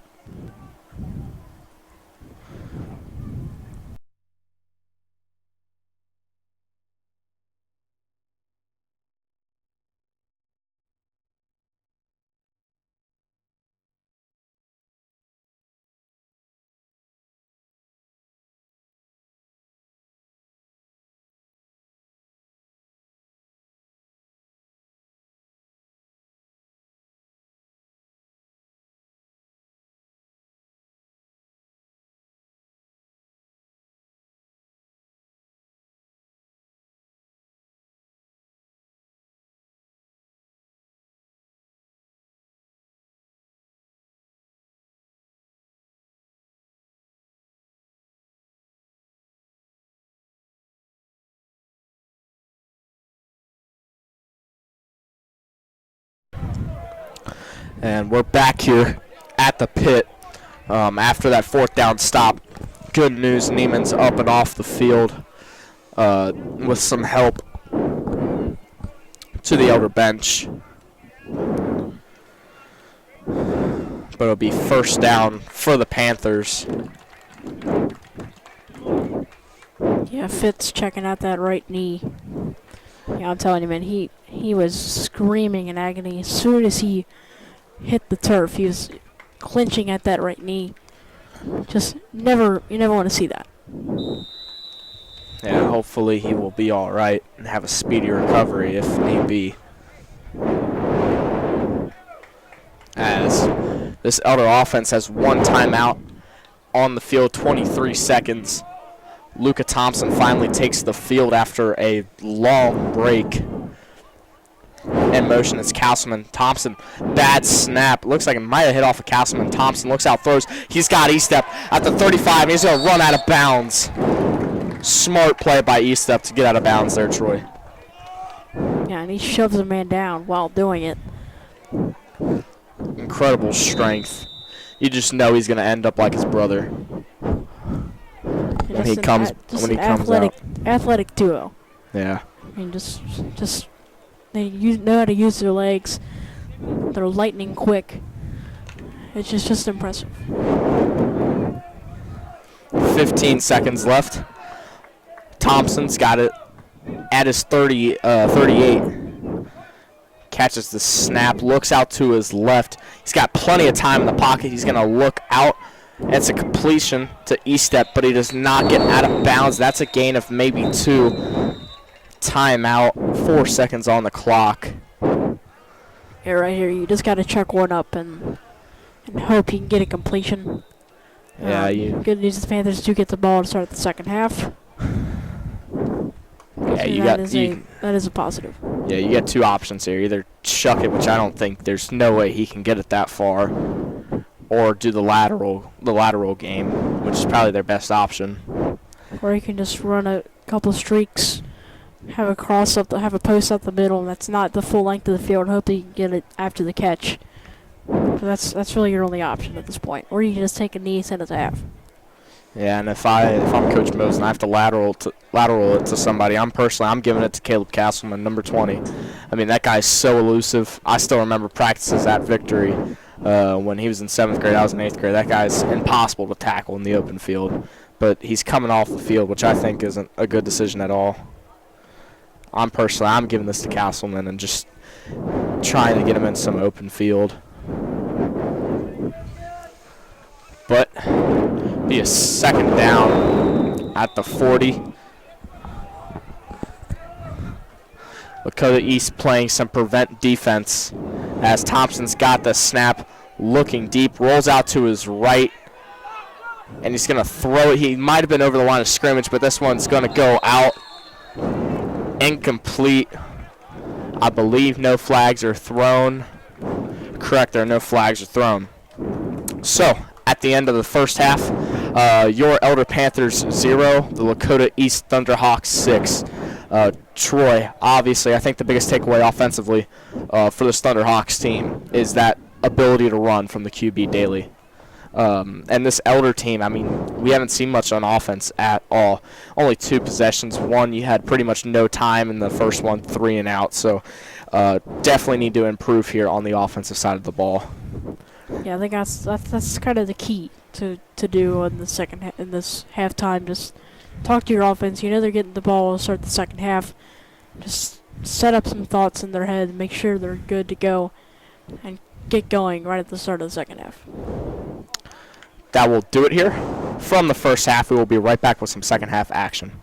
And we're back here at the pit after that 4th down stop. Good news, Neiman's up and off the field with some help to the Elder bench. But it'll be 1st down for the Panthers. Yeah, Fitz checking out that right knee. Yeah, I'm telling you, man, he was screaming in agony as soon as he hit the turf. He was clinching at that right knee. You never want to see that. Yeah, hopefully he will be all right and have a speedy recovery if need be. As this Elder offense has 1 timeout on the field, 23 seconds. Luka Thompson finally takes the field after a long break. In motion is Castleman. Thompson, bad snap. Looks like it might have hit off of Castleman. Thompson looks out, throws. He's got E-Step at the 35. He's going to run out of bounds. Smart play by E-Step to get out of bounds there, Troy. Yeah, and he shoves a man down while doing it. Incredible strength. You just know he's going to end up like his brother when he comes out. Athletic duo. Yeah. I mean, just they know how to use their legs. They're lightning quick. It's just impressive. 15 seconds left. Thompson's got it at his 38. Catches the snap, looks out to his left. He's got plenty of time in the pocket. He's going to look out. It's a completion to E-step, but he does not get out of bounds. That's a gain of maybe 2. Timeout, 4 seconds on the clock. Yeah, right here, you just got to check one up and hope you can get a completion. Yeah, Good news is the Panthers do get the ball to start the second half. Yeah, that is a positive. Yeah, you get 2 options here. Either chuck it, which I don't think there's no way he can get it that far, or do the lateral game, which is probably their best option. Or you can just run a couple streaks, have a post up the middle, and that's not the full length of the field. Hope that you can get it after the catch. So that's really your only option at this point. Or you can just take a knee, send it to half. Yeah, and if I'm Coach Mose and I have to lateral it to somebody, I'm giving it to Caleb Castleman, number 20. I mean, that guy's so elusive. I still remember practices at Victory when he was in 7th grade. I was in 8th grade. That guy's impossible to tackle in the open field, but he's coming off the field, which I think isn't a good decision at all. I'm giving this to Castleman and just trying to get him in some open field. But be a second down at the 40. Lakota East playing some prevent defense as Thompson's got the snap, looking deep, rolls out to his right, and he's going to throw it. He might have been over the line of scrimmage, but this one's going to go out. Incomplete. I believe no flags are thrown. Correct, there are no flags are thrown. So, at the end of the first half, your Elder Panthers 0, the Lakota East Thunderhawks 6. Troy, obviously, I think the biggest takeaway offensively for this Thunderhawks team is that ability to run from the QB daily. And this Elder team, I mean, we haven't seen much on offense at all. Only 2 possessions. One, you had pretty much no time in the first one, 3 and out. So definitely need to improve here on the offensive side of the ball. Yeah, I think that's kind of the key to do in the in this halftime. Just talk to your offense. You know they're getting the ball to start the second half. Just set up some thoughts in their head and make sure they're good to go and get going right at the start of the second half. That will do it here. From the first half, we will be right back with some second half action.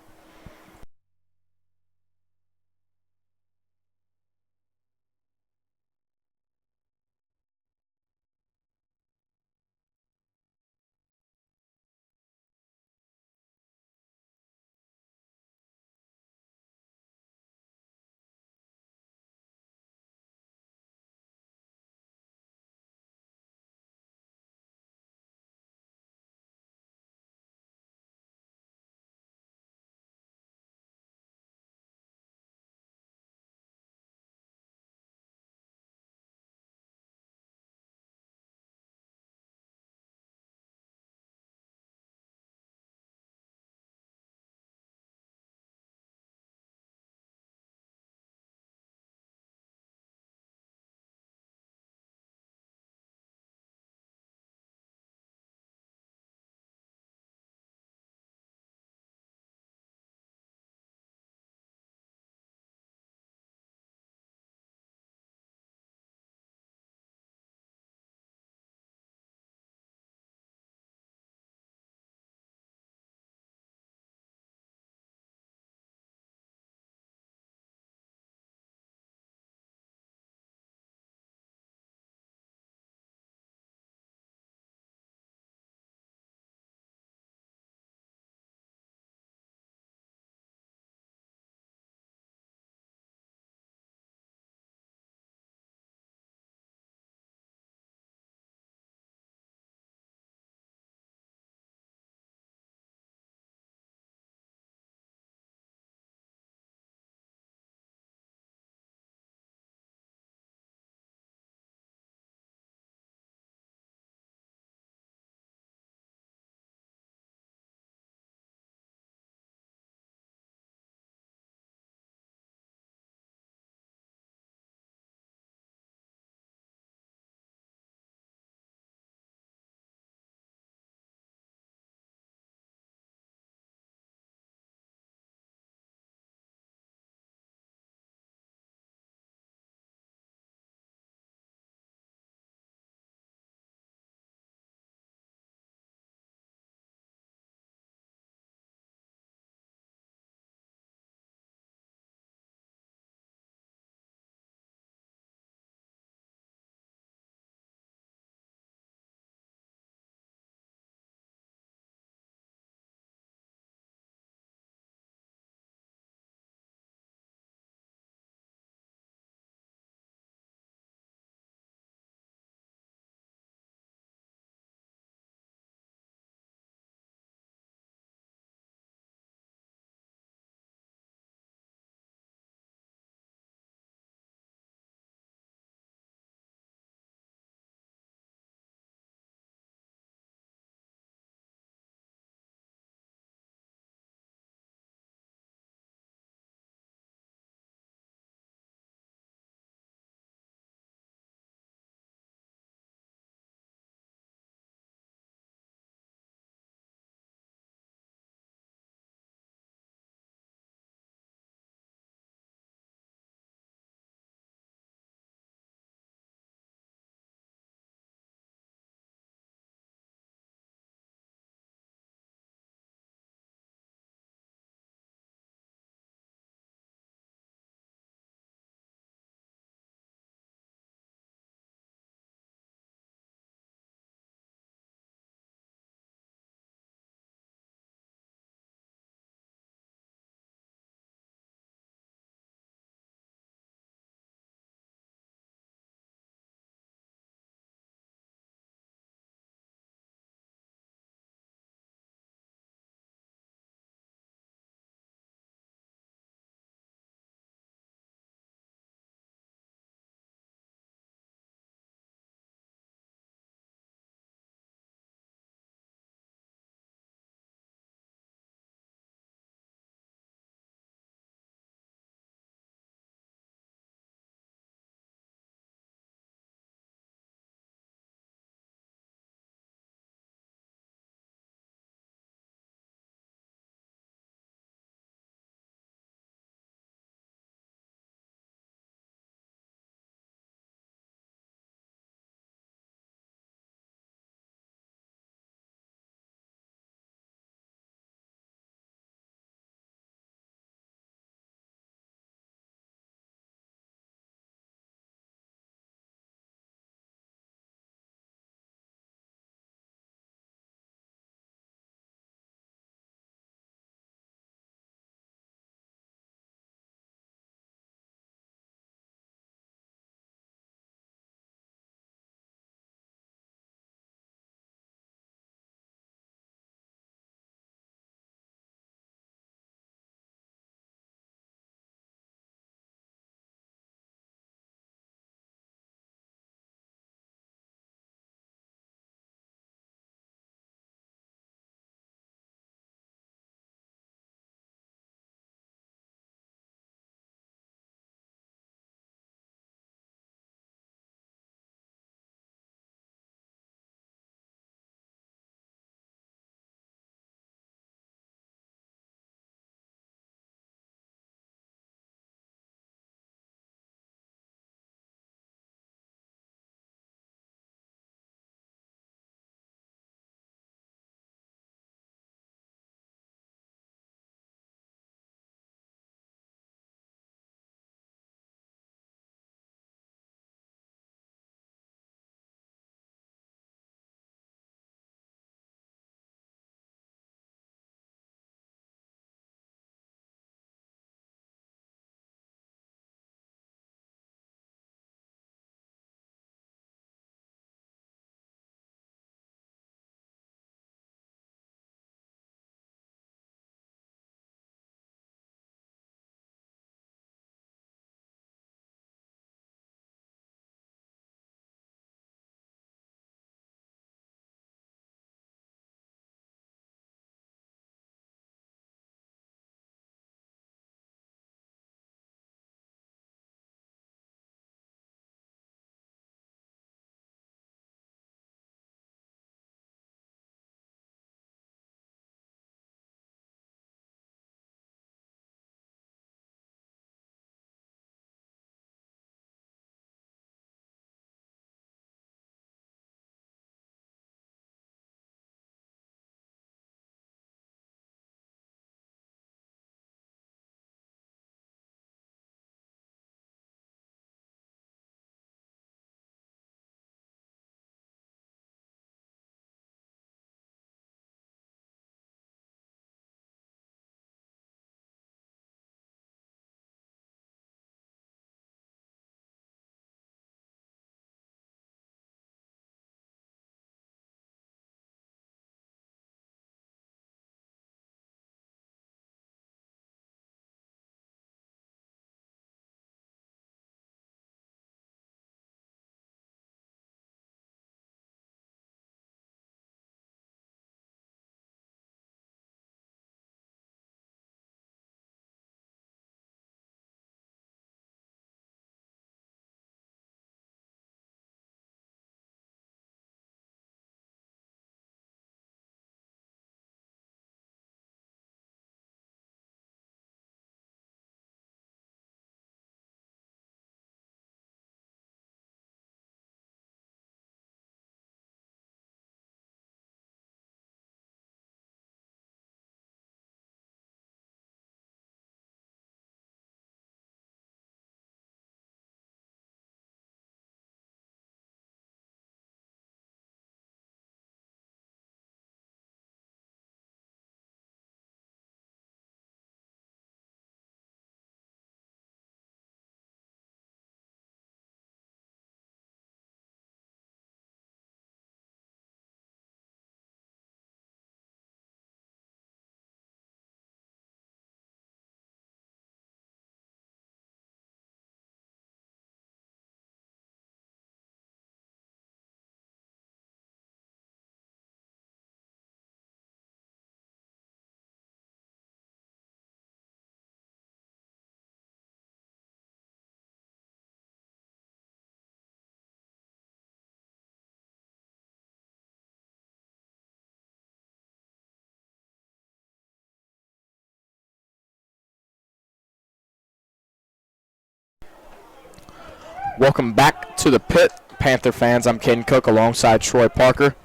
Welcome back to the pit, Panther fans. I'm Caden Cook alongside Troy Parker,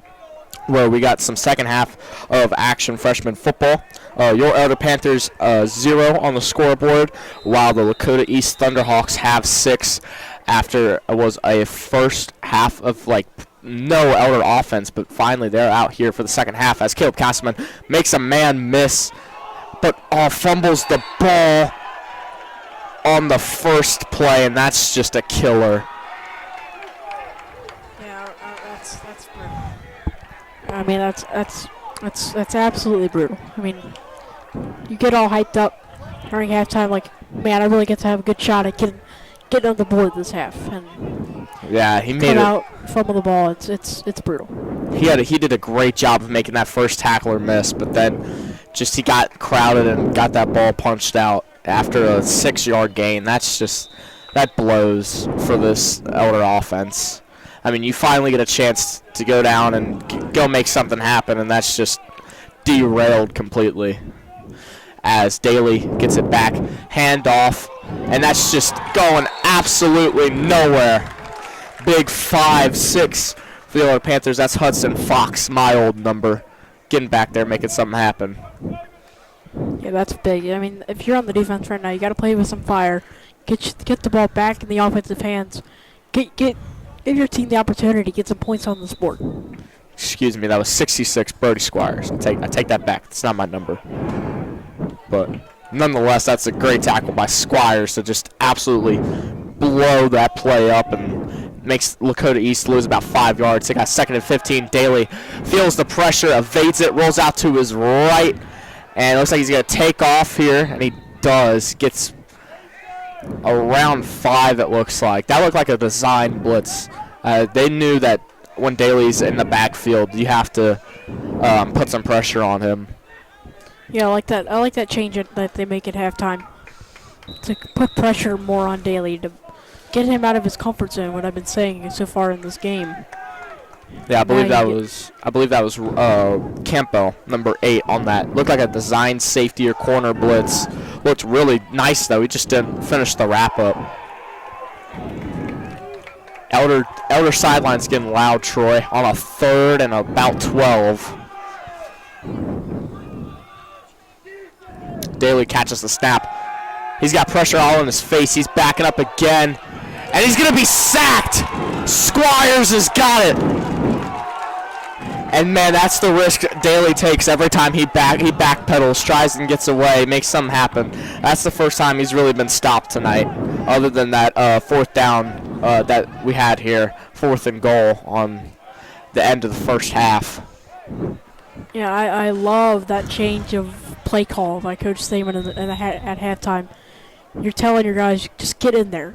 where we got some second half of action freshman football. Your Elder Panthers 0 on the scoreboard, while the Lakota East Thunderhawks have 6 after it was a first half of no Elder offense, but finally they're out here for the second half as Caleb Castleman makes a man miss, but fumbles the ball on the first play, and that's just a killer. Yeah, that's brutal. I mean, that's absolutely brutal. I mean, you get all hyped up during halftime, like, man, I really get to have a good shot at getting on the board this half, and yeah, he made cut it. Out, fumble the ball. It's brutal. He did a great job of making that first tackler miss, but then just he got crowded and got that ball punched out after a 6-yard gain. That blows for this Elder offense. I mean, you finally get a chance to go down and go make something happen, and that's just derailed completely. As Daly gets it back, handoff, and that's just going absolutely nowhere. Big 5-6 for the Elder Panthers. That's Hudson Fox, my old number, getting back there, making something happen. Yeah, that's big. I mean, if you're on the defense right now, you got to play with some fire. Get the ball back in the offensive hands. Give your team the opportunity to get some points on this board. Excuse me, that was 66, Brody Squires. I take that back. It's not my number. But nonetheless, that's a great tackle by Squires to just absolutely blow that play up and makes Lakota East lose about 5 yards. They got 2nd and 15. Daly feels the pressure, evades it, rolls out to his right, and it looks like he's going to take off here, and he does. Gets around 5, it looks like. That looked like a design blitz. They knew that when Daly's in the backfield, you have to put some pressure on him. Yeah, I like that. I like that change that they make at halftime to put pressure more on Daly to get him out of his comfort zone. What I've been saying so far in this game. Yeah, I believe that was Campbell, number 8 on that. Looked like a design safety or corner blitz. Looked really nice though. He just didn't finish the wrap up. Elder sideline's getting loud, Troy, on a 3rd and about 12. Daly catches the snap. He's got pressure all in his face. He's backing up again, and he's going to be sacked. Squires has got it. And, man, that's the risk Daly takes every time he backpedals, tries and gets away, makes something happen. That's the first time he's really been stopped tonight, other than that 4th down that we had here, 4th and goal on the end of the first half. Yeah, I love that change of play call by Coach Stamen at halftime. You're telling your guys, just get in there,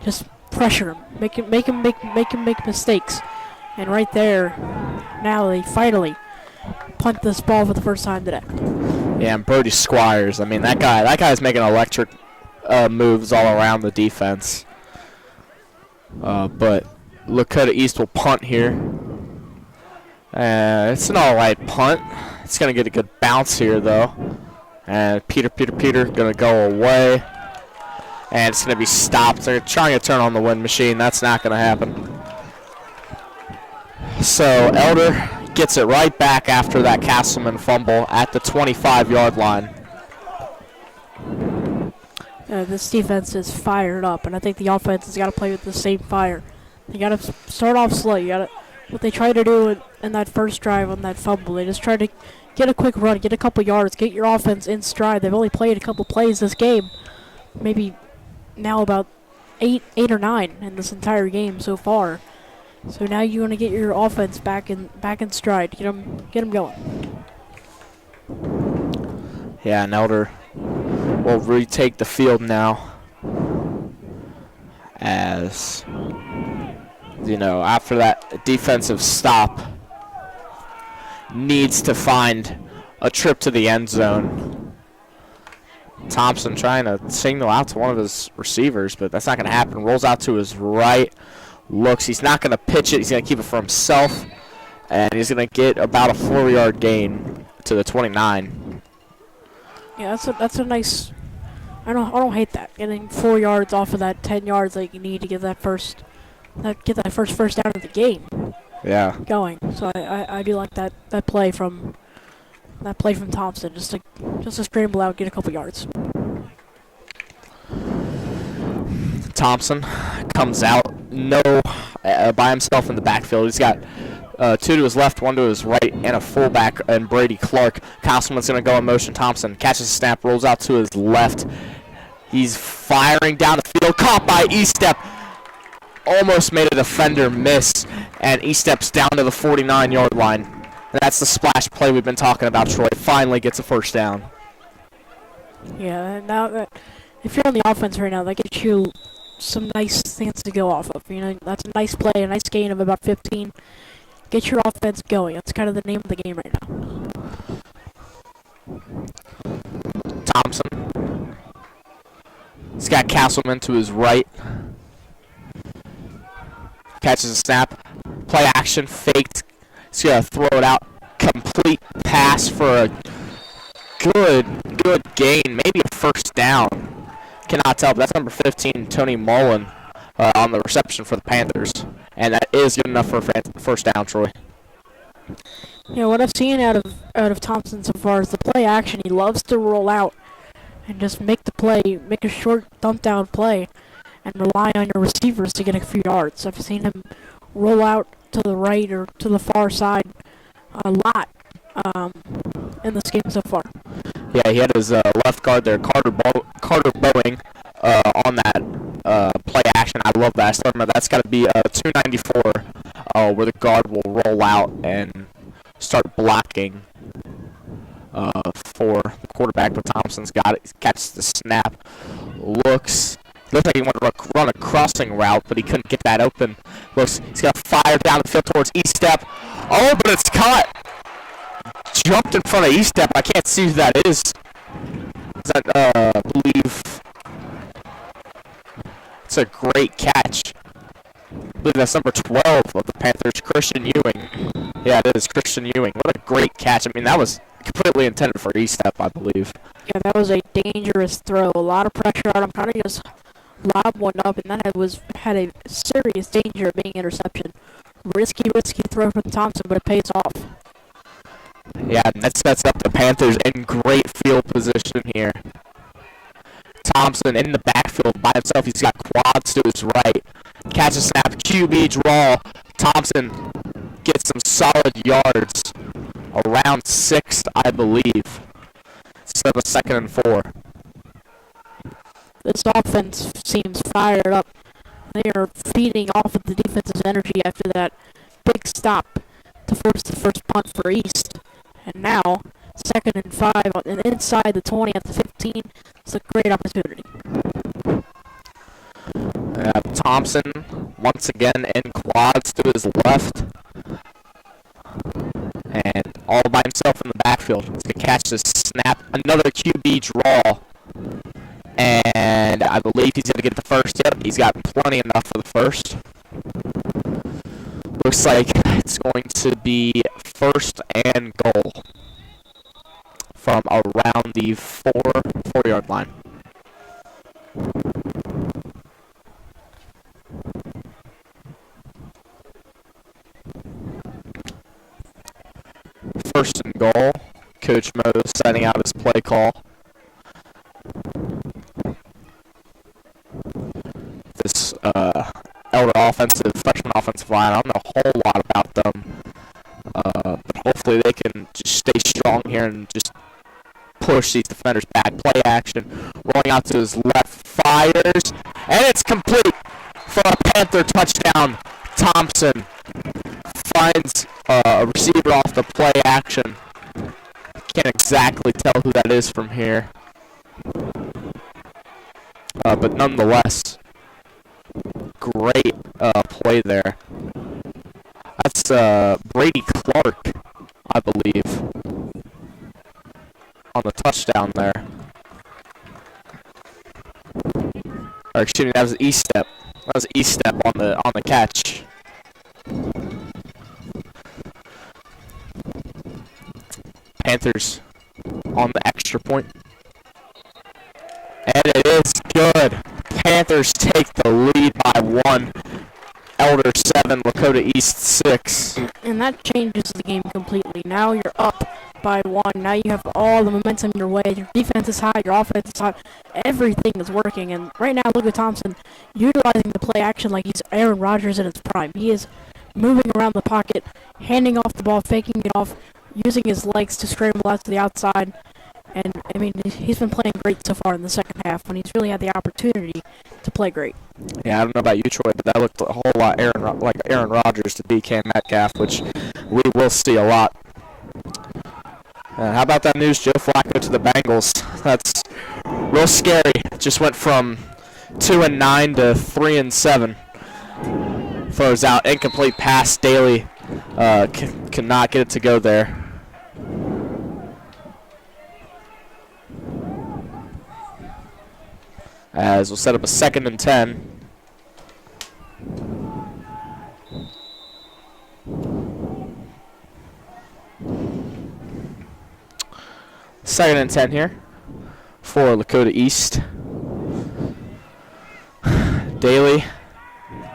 just pressure him, make him make mistakes, and right there, now they finally punt this ball for the first time today. Yeah, and Brody Squires. I mean, that guy's making electric moves all around the defense. But Lakota East will punt here. It's an all-right punt. It's going to get a good bounce here, though. And Peter going to go away. And it's going to be stopped. They're trying to turn on the wind machine. That's not going to happen. So Elder gets it right back after that Castleman fumble at the 25-yard line. This defense is fired up, and I think the offense has got to play with the same fire. They got to start off slow. What they try to do in that first drive on that fumble, they just try to get a quick run, get a couple yards, get your offense in stride. They've only played a couple plays this game, maybe now about eight or 9 in this entire game so far. So now you want to get your offense back in stride, get them going. Yeah, and Elder will retake the field now, as after that defensive stop, needs to find a trip to the end zone. Thompson trying to signal out to one of his receivers, but that's not going to happen. Rolls out to his right, looks. He's not going to pitch it. He's going to keep it for himself, and he's going to get about a 4-yard gain to the 29. Yeah, that's a nice I don't hate that. Getting 4 yards off of that 10 yards that you need to get that first down of the game Yeah. going. So I do like that play from Thompson, just to scramble out, get a couple yards. Thompson comes out by himself in the backfield. He's got 2 to his left, 1 to his right, and a fullback and Brady Clark. Castleman's going to go in motion. Thompson catches a snap, rolls out to his left. He's firing down the field, caught by Estep. Almost made a defender miss, and Estep's down to the 49-yard line. And that's the splash play we've been talking about. Troy finally gets a first down. Yeah, now that if you're on the offense right now, that gets you some nice things to go off of. You know, that's a nice play, a nice gain of about 15. Get your offense going. That's kind of the name of the game right now. Thompson. He's got Castleman to his right. Catches a snap. Play action. Faked. He's going to throw it out. Complete pass for a good gain. Maybe a first down. Cannot tell, but that's number 15, Tony Mullen, on the reception for the Panthers. And that is good enough for a first down, Troy. Yeah, what I've seen out of Thompson so far is the play action. He loves to roll out and just make the play, make a short dump down play, and rely on your receivers to get a few yards. I've seen him roll out to the right or to the far side a lot in this game so far. Yeah, he had his left guard there, Carter Boeing, on that play action. I love that. I still remember that's got to be 294, where the guard will roll out and start blocking for the quarterback. But Thompson's got it. He catches the snap. Looks like he wanted to run a crossing route, but he couldn't get that open. He's got to fire down the field towards Estep. Oh, but it's caught. Jumped in front of Estep. I can't see who that is. Is that, I believe it's a great catch. I believe that's number 12 of the Panthers, Christian Ewing. Yeah, it is Christian Ewing. What a great catch. I mean, that was completely intended for Estep, I believe. Yeah, that was a dangerous throw. A lot of pressure on him. Trying to just lob one up, and that had a serious danger of being interception. Risky throw from Thompson, but it pays off. Yeah, and that sets up the Panthers in great field position here. Thompson in the backfield by himself. He's got quads to his right. Catch a snap, QB draw. Thompson gets some solid yards. Around 6, I believe. Set up a 2nd and 4. This offense seems fired up. They are feeding off of the defense's energy after that big stop to force the first punt for East. And now, 2nd and 5, and inside the 20 at the 15, it's a great opportunity. Thompson, once again, in quads to his left. And all by himself in the backfield. He's going to catch this snap. Another QB draw. And I believe he's going to get the first. Yep, he's got plenty enough for the first. Looks like it's going to be 1st and goal from around the 4-yard line. First and goal. Coach Mo setting out his play call. This elder freshman offensive line, I don't know a whole lot about them. But hopefully they can just stay strong here and just push these defenders back. Play action. Rolling out to his left. Fires. And it's complete for a Panther touchdown. Thompson finds a receiver off the play action. Can't exactly tell who that is from here. But nonetheless, great play there. That's Brady Clark, I believe, on the touchdown there. Or excuse me, that was Estep. That was Estep on the catch. Panthers on the extra point. And it good. Panthers take the lead by 1. Elder 7, Lakota East 6. And that changes the game completely. Now you're up by 1. Now you have all the momentum your way. Your defense is hot. Your offense is hot. Everything is working. And right now, look at Thompson utilizing the play action like he's Aaron Rodgers in his prime. He is moving around the pocket, handing off the ball, faking it off, using his legs to scramble out to the outside. And, I mean, he's been playing great so far in the second half when he's really had the opportunity to play great. Yeah, I don't know about you, Troy, but that looked a whole lot like Aaron Rodgers to DK Metcalf, which we will see a lot. How about that news, Joe Flacco to the Bengals? That's real scary. Just went from 2-9 to 3-7. Throws out incomplete pass. Daly cannot get it to go there. As we'll set up a 2nd and 10. Second and 10 here for Lakota East. Daly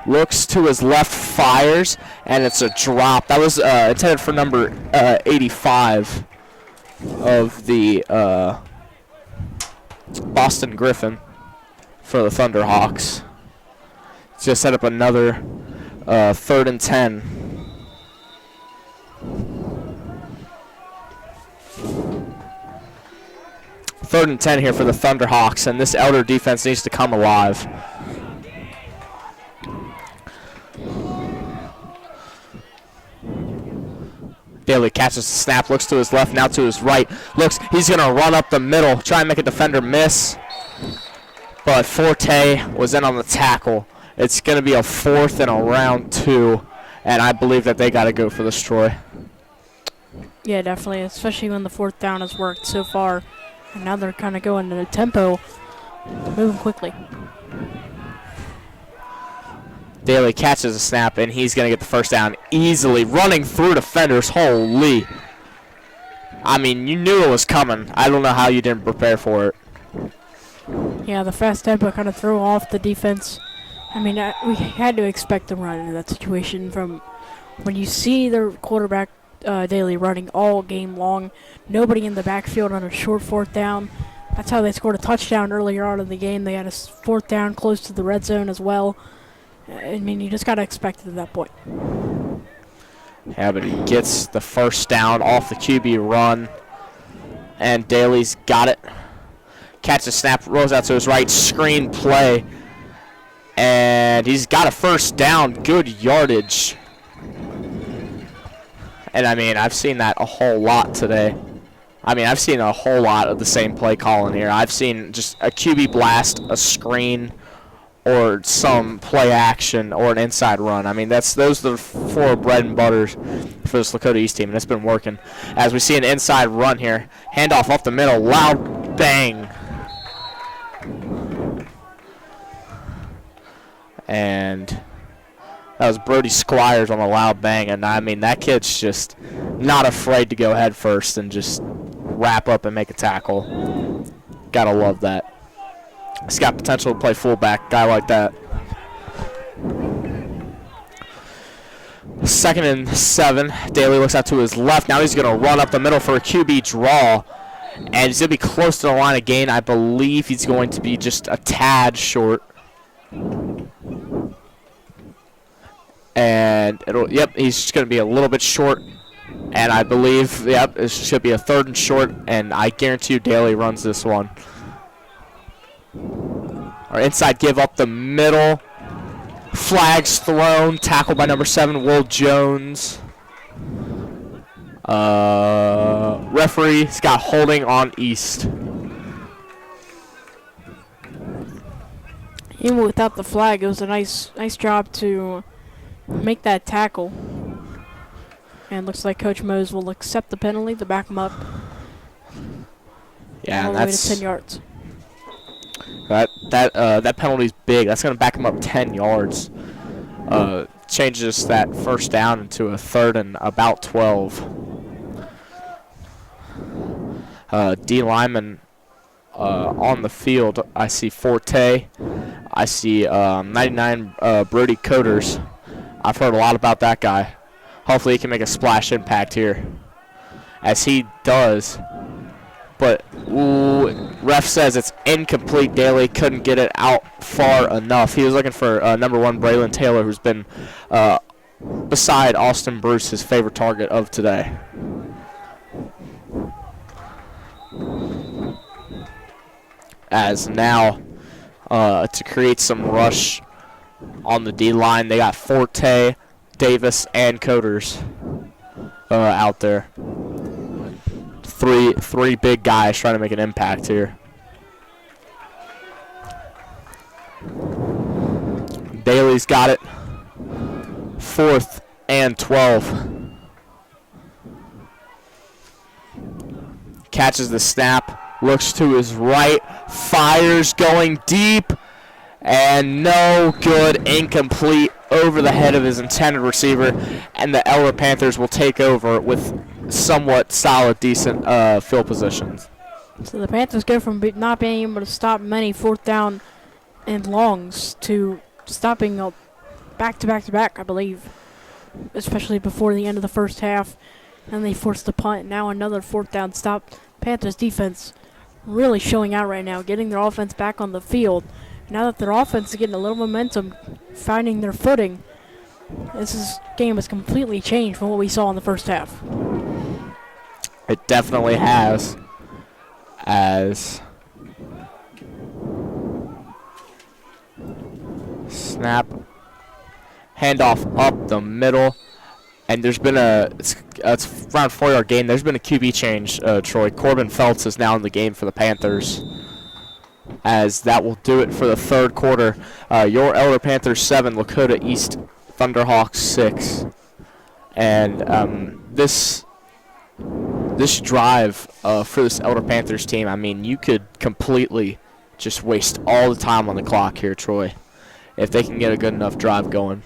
looks to his left, fires, and it's a drop. That was intended for number 85 of the Boston Griffin for the Thunderhawks. Just set up another 3rd and 10. Third and 10 here for the Thunderhawks, and this Elder defense needs to come alive. Daly catches the snap, looks to his left, now to his right. Looks, he's going to run up the middle, try and make a defender miss. But Forte was in on the tackle. It's going to be a 4th and around 2, and I believe that they got to go for this, Troy. Yeah, definitely, especially when the 4th down has worked so far. And now they're kind of going in a tempo, moving quickly. Daly catches a snap, and he's going to get the first down easily, running through defenders. Holy. I mean, you knew it was coming. I don't know how you didn't prepare for it. Yeah, the fast tempo kind of threw off the defense. I mean, we had to expect them running in that situation from when you see their quarterback Daly running all game long. Nobody in the backfield on a short 4th down. That's how they scored a touchdown earlier on in the game. They had a 4th down close to the red zone as well. I mean, you just got to expect it at that point. Yeah, but he gets the first down off the QB run, and Daly's got it. Catches snap, rolls out to his right, screen play, and he's got a first down. Good yardage. And, I mean, I've seen that a whole lot today. I mean, I've seen a whole lot of the same play calling here. I've seen just a QB blast, a screen, or some play action, or an inside run. I mean, those are the 4 bread and butters for this Lakota East team, and it's been working. As we see an inside run here, handoff off the middle, loud bang. And that was Brody Squires on a loud bang, and I mean, that kid's just not afraid to go head first and just wrap up and make a tackle. Gotta love that. He's got potential to play fullback, guy like that. 2nd and 7. Daly looks out to his left. Now he's going to run up the middle for a QB draw. And he's going to be close to the line of gain. I believe he's going to be just a tad short. And he's just going to be a little bit short. And I believe, it should be a 3rd and short. And I guarantee you Daly runs this one. Our inside give up the middle. Flags thrown. Tackle by number 7, Will Jones. Referee's got holding on East. Even without the flag, it was a nice job to make that tackle. And looks like Coach Mose will accept the penalty to back him up. Yeah, all and the way that's to 10 yards. That penalty's big. That's going to back him up 10 yards. Changes that first down into a 3rd and about 12. D lineman on the field. I see Forte. I see 99 Brody Coders. I've heard a lot about that guy. Hopefully he can make a splash impact here, as he does. But ref says it's incomplete. Daly couldn't get it out far enough. He was looking for number 1 Braylon Taylor, who's been beside Austin Bruce his favorite target of today. As now to create some rush on the D line, they got Forte, Davis, and Coders out there. Three big guys trying to make an impact here. Daly's got it. 4th and 12. Catches the snap. Looks to his right. Fires, going deep. And no good. Incomplete over the head of his intended receiver. And the Eller Panthers will take over with somewhat solid, decent field positions. So the Panthers go from not being able to stop many 4th down and longs to stopping back to back to back, I believe, especially before the end of the first half. And they forced the punt. Now another 4th down stop. Panthers defense really showing out right now, getting their offense back on the field. Now that their offense is getting a little momentum, finding their footing, this game has completely changed from what we saw in the first half. It definitely has. As snap, handoff up the middle, and there's been it's around 4-yard gain. There's been a QB change, Troy. Corbin Feltz is now in the game for the Panthers, as that will do it for the third quarter. Your Elder Panthers 7, Lakota East Thunderhawks 6. And this drive for this Elder Panthers team, I mean, you could completely just waste all the time on the clock here, Troy, if they can get a good enough drive going.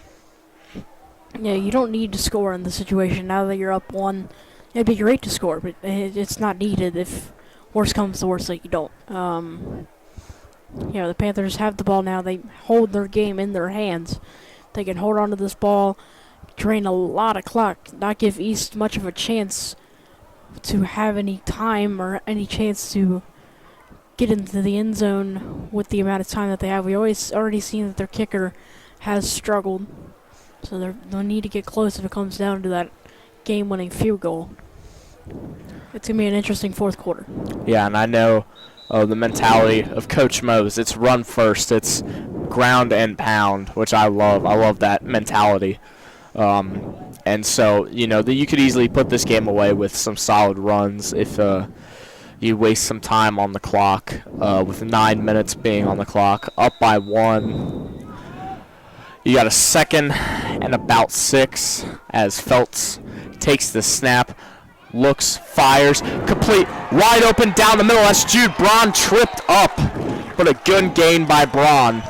Yeah, you don't need to score in this situation. Now that you're up 1, it'd be great to score, but it's not needed if worse comes to worse, like you don't. The Panthers have the ball now. They hold their game in their hands. They can hold on to this ball, drain a lot of clock, not give East much of a chance to have any time or any chance to get into the end zone with the amount of time that they have. We already seen that their kicker has struggled, so they'll need to get close if it comes down to that game-winning field goal. It's going to be an interesting fourth quarter. Yeah, and I know the mentality of Coach Mose. It's run first. It's ground and pound, which I love. I love that mentality. And so, you could easily put this game away with some solid runs if you waste some time on the clock, with 9 minutes being on the clock, up by 1. You got a 2nd and about 6 as Feltz takes the snap, looks, fires, complete, wide open down the middle. That's Jude Braun tripped up, but a good gain by Braun.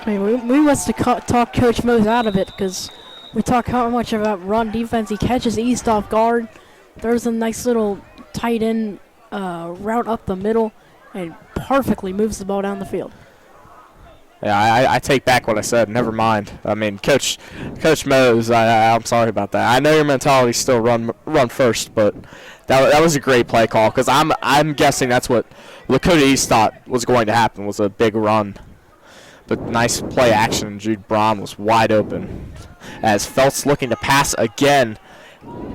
I mean, we must have talked Coach Mose out of it, because we talk how much about run defense. He catches East off guard. There's a nice little tight end route up the middle, and perfectly moves the ball down the field. Yeah, I take back what I said. Never mind. I mean, Coach Mose, I'm sorry about that. I know your mentality still run first, but that was a great play call, because I'm guessing that's what Lakota East thought was going to happen, was a big run. But nice play action. Jude Braun was wide open. As Feltz looking to pass again.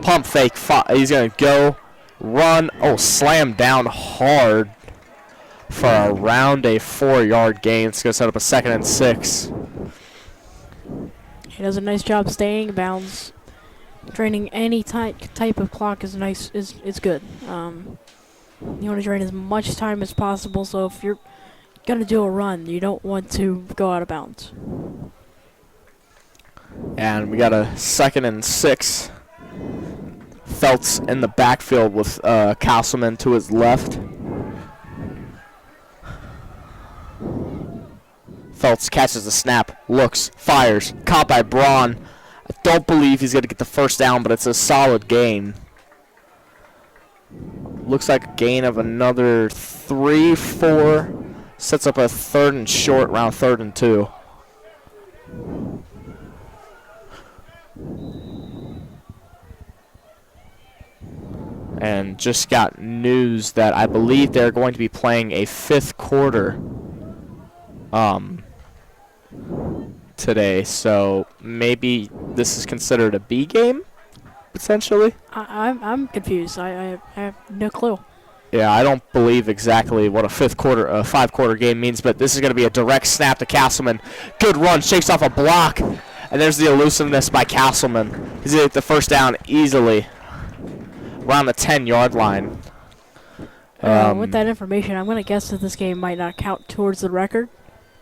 Pump fake. He's going to go, run. Oh, slam down hard for around a 4-yard gain. It's going to set up a 2nd and 6. He does a nice job staying in bounds. Draining any type of clock is nice. Is good. You want to drain as much time as possible. So if you're gonna do a run, you don't want to go out of bounds. And we got a 2nd and 6. Feltz in the backfield with Castleman to his left. Feltz catches the snap, looks, fires, caught by Braun. I don't believe he's going to get the first down, but it's a solid gain. looks like a gain of another 3, 4. Sets up a 3rd and short, round 3rd and 2. And just got news that I believe they're going to be playing a 5th quarter today. So maybe this is considered a B game, potentially. I'm confused. I have no clue. Yeah, I don't believe exactly what a 5 quarter game means, but this is going to be a direct snap to Castleman. Good run, shakes off a block, and there's the elusiveness by Castleman. He's going to get the first down easily around the 10-yard line. With that information, I'm going to guess that this game might not count towards the record.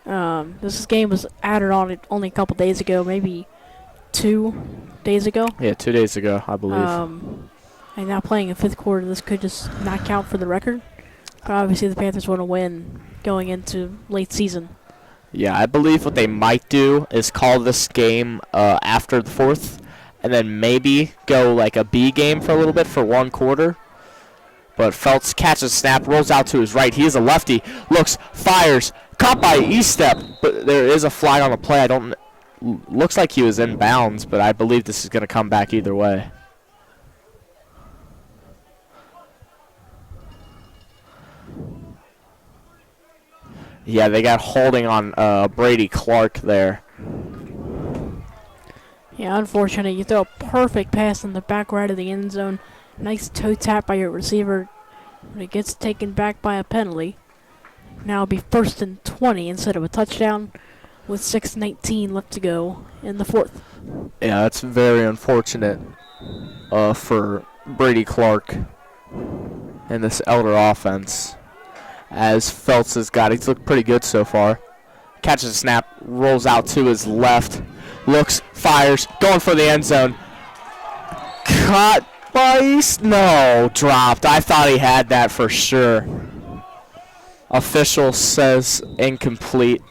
This game was added on only a couple days ago, maybe 2 days ago. Yeah, 2 days ago, I believe. And now playing a 5th quarter, this could just not count for the record. But obviously the Panthers want to win going into late season. Yeah, I believe what they might do is call this game after the 4th, and then maybe go like a B game for a little bit for 1 quarter. But Felts catches snap, rolls out to his right. He is a lefty. Looks, fires, caught by Estep, but there is a flag on the play. Looks like he was in bounds, but I believe this is going to come back either way. Yeah, they got holding on Brady Clark there. Yeah, unfortunate. You throw a perfect pass in the back right of the end zone. Nice toe tap by your receiver. But it gets taken back by a penalty. Now it'll be 1st and 20 instead of a touchdown with 6:19 left to go in the 4th. Yeah, that's very unfortunate for Brady Clark and this Elder offense. As Felts has got, he's looked pretty good so far. Catches a snap, rolls out to his left, looks, fires, going for the end zone. Caught by no, dropped. I thought he had that for sure. Official says incomplete.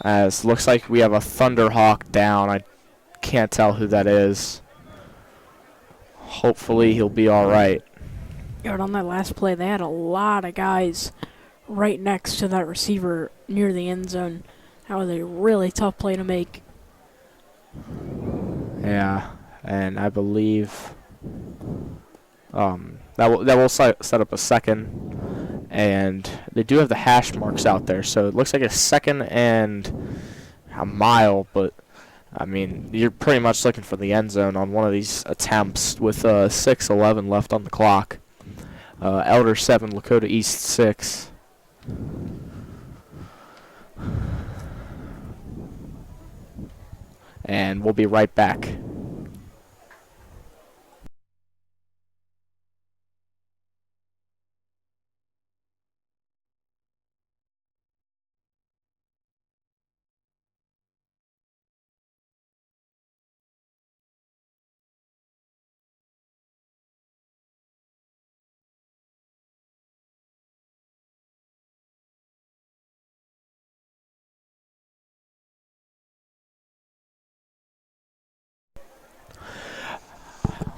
As looks like we have a Thunderhawk down. I can't tell who that is. Hopefully he'll be all right. Yeah, on that last play, they had a lot of guys right next to that receiver near the end zone. That was a really tough play to make. Yeah, and I believe that will set up a 2nd, and they do have the hash marks out there, so it looks like a 2nd and a mile, but I mean, you're pretty much looking for the end zone on one of these attempts with 6:11 left on the clock. Elder 7, Lakota East 6. And we'll be right back.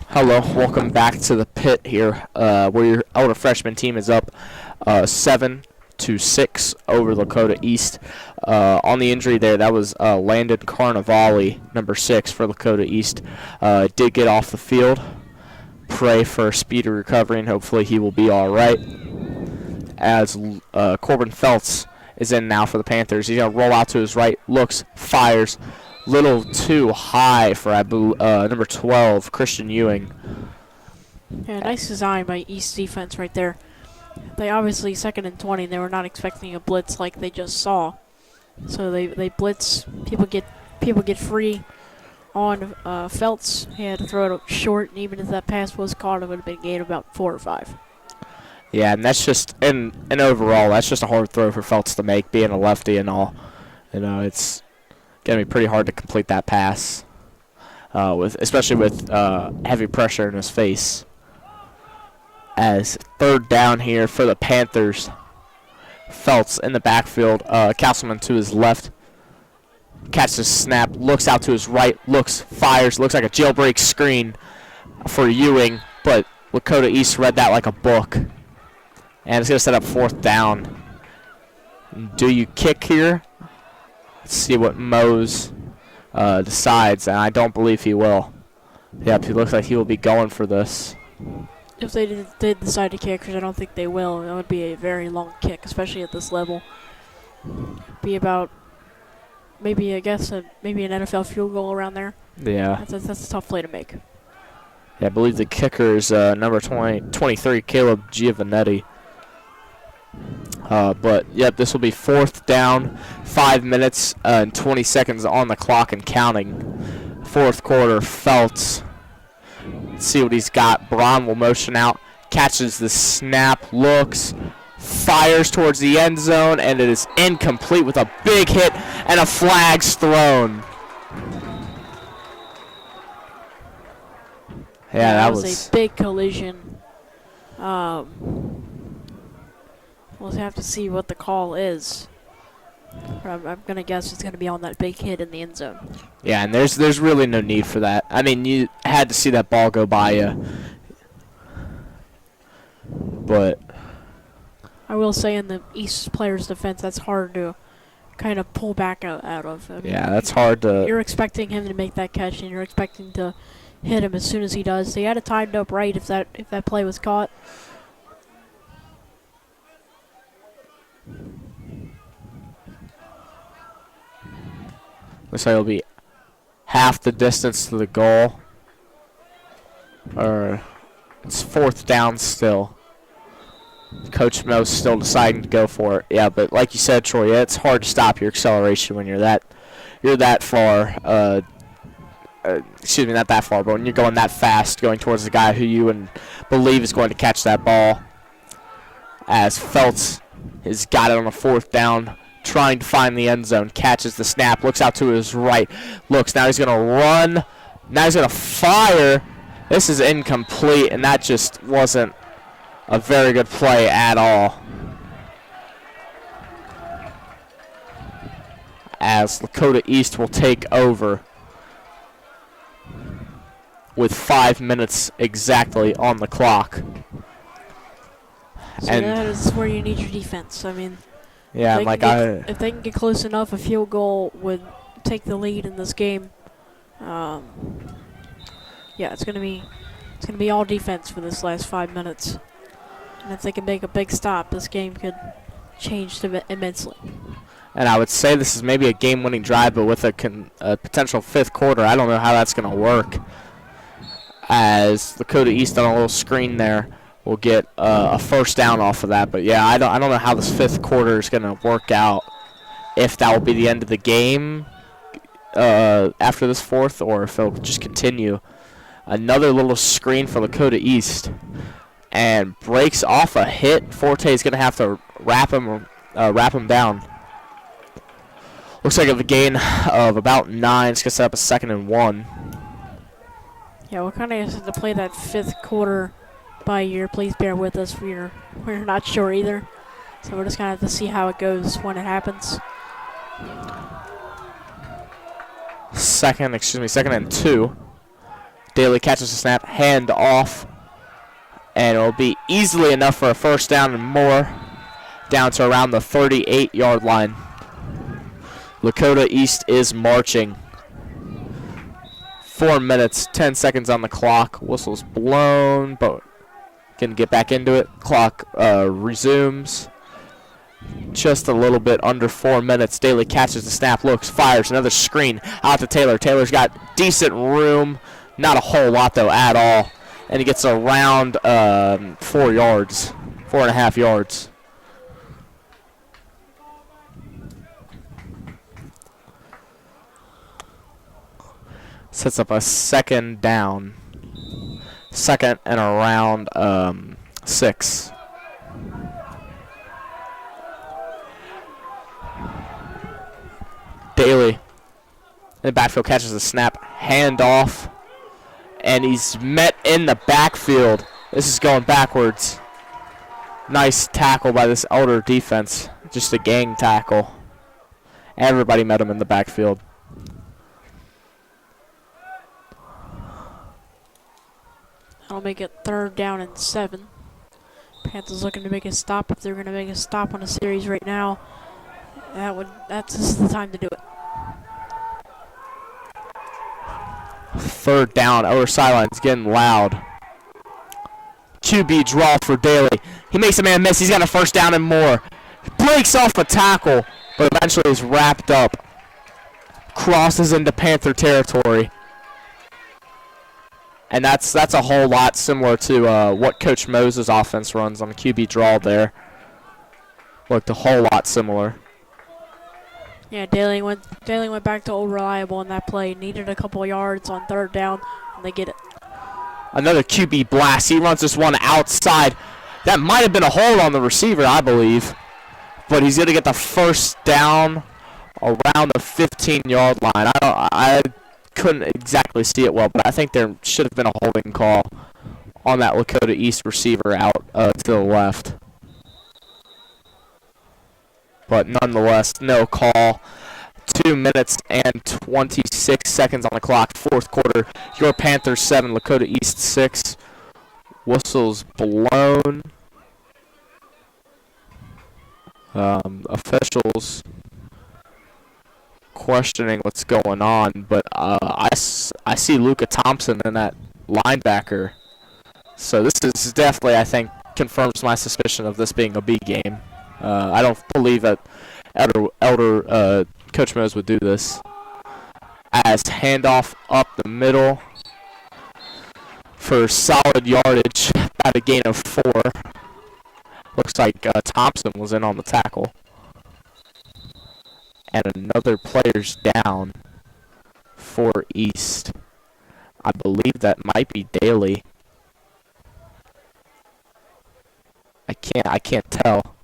Hello, welcome back to the pit here, where your Elder freshman team is up 7-6 over Lakota East. On the injury there, that was Landon Carnivale, number 6 for Lakota East. Did get off the field. Pray for a speedy recovery, and hopefully he will be all right. As Corbin Felts is in now for the Panthers. He's going to roll out to his right, looks, fires. Little too high for number 12, Christian Ewing. Yeah, nice design by East defense right there. They obviously 2nd and 20. They were not expecting a blitz like they just saw, so they blitz. People get free on Felts. He had to throw it short, and even if that pass was caught, it would have been a gain of about 4 or 5. Yeah, and that's just and overall, that's just a hard throw for Felts to make, being a lefty and all. You know, it's gonna be pretty hard to complete that pass, especially with heavy pressure in his face. As 3rd down here for the Panthers. Felts in the backfield. Castleman to his left. Catches snap. Looks out to his right. Looks, fires. Looks like a jailbreak screen for Ewing, but Lakota East read that like a book. And it's going to set up 4th down. Do you kick here? Let's see what Mose decides, and I don't believe he will. Yep, he looks like he will be going for this. If they did decide to kick, which I don't think they will, it would be a very long kick, especially at this level. Be about maybe, I guess, maybe an NFL field goal around there. Yeah. That's a tough play to make. Yeah, I believe the kicker is number 23, Caleb Giovanetti. But, yep, this will be 4th down, 5 minutes and 20 seconds on the clock and counting. 4th quarter, Feltz. Let's see what he's got. Braun will motion out, catches the snap, looks, fires towards the end zone, and it is incomplete with a big hit and a flag's thrown. Yeah, that was a big collision. We'll have to see what the call is. I'm gonna guess it's gonna be on that big hit in the end zone. Yeah, and there's really no need for that. I mean, you had to see that ball go by you. But I will say in the East player's defense, that's hard to kind of pull back out of. I mean, yeah, that's hard to. You're expecting him to make that catch, and you're expecting to hit him as soon as he does. So he had it timed up right if that play was caught. Looks like it'll be half the distance to the goal. Or it's 4th down still. Coach Mo's still deciding to go for it. Yeah, but like you said, Troy, yeah, it's hard to stop your acceleration when you're that far. Excuse me, not that far, but when you're going that fast, going towards the guy who you believe is going to catch that ball. As Feltz has got it on the 4th down, trying to find the end zone, catches the snap, looks out to his right, looks, now he's going to run, now he's going to fire. This is incomplete, and that just wasn't a very good play at all. As Lakota East will take over with 5 minutes exactly on the clock. So that is where you need your defense. I mean, yeah, if they can get close enough, a field goal would take the lead in this game. Yeah, it's gonna be all defense for this last 5 minutes. And if they can make a big stop, this game could change immensely. And I would say this is maybe a game-winning drive, but with a potential 5th quarter, I don't know how that's gonna work. As Lakota East on a little screen there will get a 1st down off of that. But yeah, I don't know how this 5th quarter is going to work out. If that will be the end of the game after this 4th, or if it'll just continue. Another little screen for Lakota East, and breaks off a hit. Forte is going to have to wrap him down. Looks like a gain of about 9. It's going to set up a 2nd and 1. Yeah, we'll kind of have to play that 5th quarter by ear. Please bear with us. We're not sure either. So we're just going to have to see how it goes when it happens. 2nd and 2. Daly catches the snap, hand off, and it'll be easily enough for a 1st down and more, down to around the 38-yard line. Lakota East is marching. 4 minutes, 10 seconds on the clock. Whistle's blown, but can get back into it. Clock resumes. Just a little bit under 4 minutes. Daly catches the snap, looks, fires, another screen out to Taylor. Taylor's got decent room. Not a whole lot, though, at all. And he gets around 4 yards, 4.5 yards. Sets up a 2nd down. 2nd and around 6. Daly in the backfield catches the snap, hand off, and he's met in the backfield. This is going backwards. Nice tackle by this Elder defense. Just a gang tackle. Everybody met him in the backfield. That'll make it 3rd down and 7. Panthers looking to make a stop. If they're going to make a stop on a series right now, this is the time to do it. 3rd down. Over sidelines getting loud. QB draw for Daly. He makes a man miss. He's got a 1st down and more. Breaks off a tackle, but eventually is wrapped up. Crosses into Panther territory. And that's a whole lot similar to what Coach Moses' offense runs on the QB draw there. Looked a whole lot similar. Yeah, Daly went back to old reliable in that play. Needed a couple yards on 3rd down, and they get it. Another QB blast. He runs this one outside. That might have been a hold on the receiver, I believe. But he's going to get the 1st down around the 15-yard line. I couldn't exactly see it well, but I think there should have been a holding call on that Lakota East receiver out to the left. But nonetheless, no call. 2 minutes and 26 seconds on the clock. 4th quarter. Your Panthers 7, Lakota East 6. Whistles blown. Officials questioning what's going on, but I see Luka Thompson in that linebacker. So this is definitely, I think, confirms my suspicion of this being a B game. I don't believe that Elder Coach Mose would do this. As handoff up the middle for solid yardage at a gain of 4. Looks like Thompson was in on the tackle. And another player's down for East. I believe that might be Daly. I can't tell.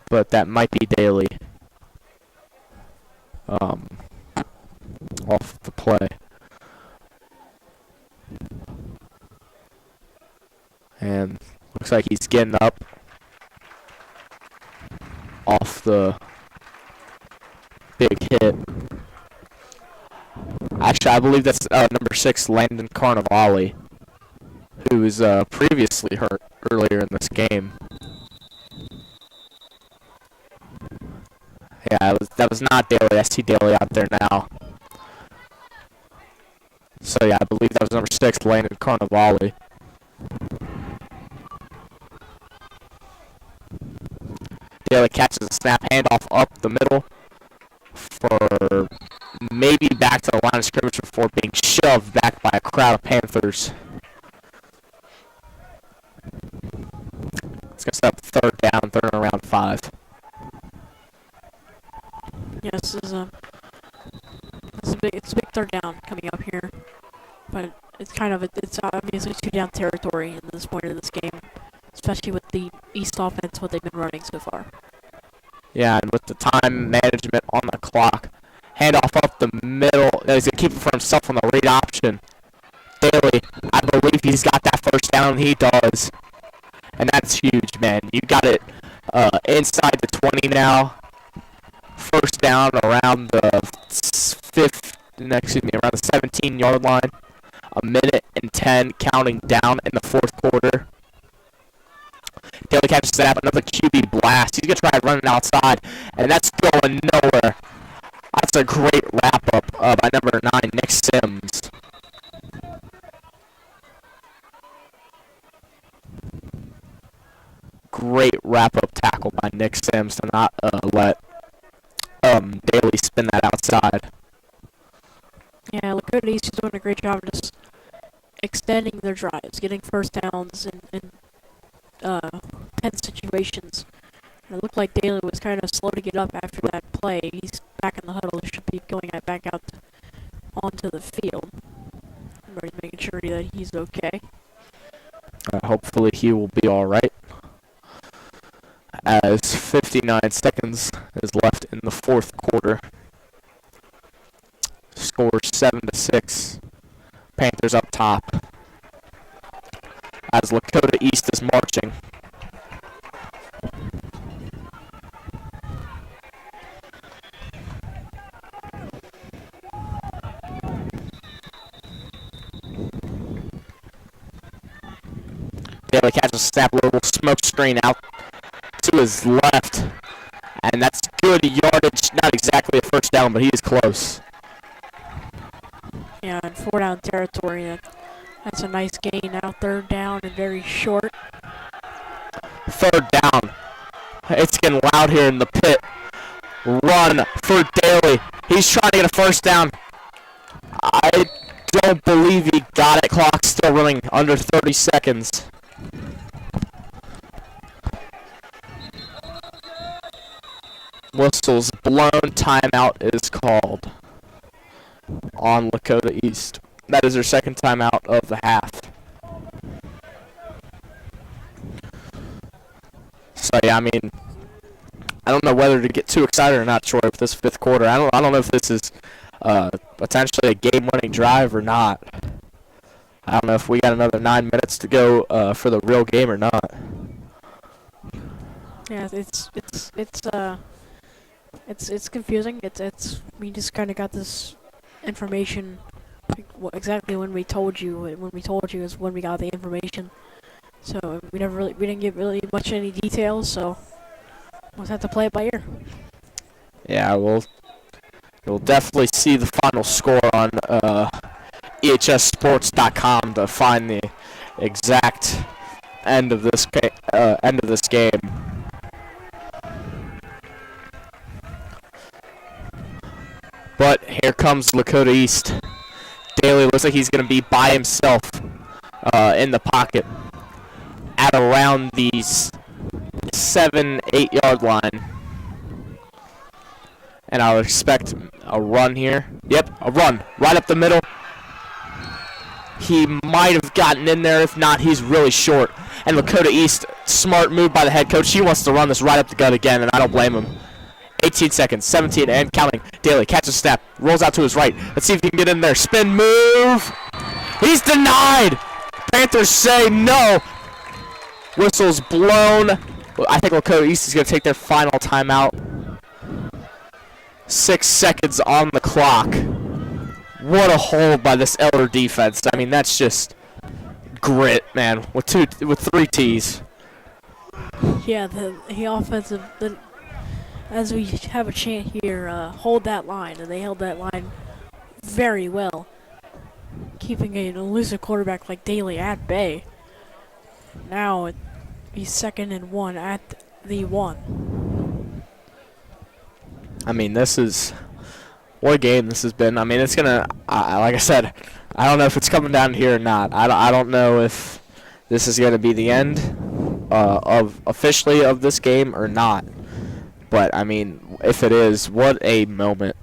But that might be Daly. Off the play. And looks like he's getting up off the big hit. Actually, I believe that's number 6, Landon Carnivale, who was previously hurt earlier in this game. Yeah, that was not Daly. I see Daly out there now. So yeah, I believe that was number 6, Landon Carnivale. Daly catches a snap, handoff up the middle for maybe back to the line of scrimmage before being shoved back by a crowd of Panthers. It's going to set up 3rd down, 3rd and around 5. Yes, it's a big 3rd down coming up here, but it's obviously 2-down territory in this point of this game, especially with the East offense, what they've been running so far. Yeah, and with the time management on the clock, handoff up the middle. He's going to keep it for himself on the read option. Daly, I believe he's got that 1st down. He does, and that's huge, man. You got it inside the 20 now. 1st down around the around the 17-yard line. 1:10 counting down in the 4th quarter. Daly catches that up, another QB blast. He's going to try to run it outside, and that's going nowhere. That's a great wrap-up by number 9, Nick Sims. Great wrap-up tackle by Nick Sims to not let Daly spin that outside. Yeah, Lakota East is doing a great job just extending their drives, getting 1st downs in tense situations. And it looked like Daly was kind of slow to get up after that play. He's back in the huddle. He should be going back out onto the field. Everybody's making sure that he's okay. Hopefully he will be all right. As 59 seconds is left in the 4th quarter. Score 7-6. Panthers up top. As Lakota East is marching. Daly catches a snap, a little smoke screen out to his left. And that's good yardage. Not exactly a first down, but he is close. Yeah, in 4-down territory. That's a nice gain out, 3rd down and very short. 3rd down. It's getting loud here in the pit. Run for Daly. He's trying to get a first down. I don't believe he got it. Clock still running under 30 seconds. Whistle's blown. Timeout is called on Lakota East. That is their 2nd timeout of the half. So yeah, I mean, I don't know whether to get too excited or not, Troy, with this 5th quarter. I don't know if this is potentially a game-winning drive or not. I don't know if we got another 9 minutes to go for the real game or not. Yeah, it's confusing. We just kind of got this information exactly when we told you. When we told you is when we got the information. So we didn't get really much any details. So we'll have to play it by ear. Yeah, you'll definitely see the final score on EHSSports.com to find the exact end of this game. But here comes Lakota East. Daly looks like he's going to be by himself in the pocket at around the 7-8 yard line. And I would expect a run here. Yep, a run right up the middle. He might have gotten in there. If not, he's really short. And Lakota East, smart move by the head coach. He wants to run this right up the gut again, and I don't blame him. 18 seconds, 17 and counting. Daly catches a step, rolls out to his right. Let's see if he can get in there. Spin move. He's denied. Panthers say no. Whistle's blown. I think Lakota East is going to take their final timeout. 6 seconds on the clock. What a hold by this Elder defense. I mean, that's just grit, man. With 3 T's. Yeah, the offensive. As we have a chant here, hold that line, and they held that line very well, keeping an elusive quarterback like Daly at bay. Now it'd be 2nd and 1 at the 1. I mean, what a game this has been. I mean, it's gonna, like I said, I don't know if it's coming down here or not. I don't know if this is gonna be the end officially of this game or not. But, I mean, if it is, what a moment.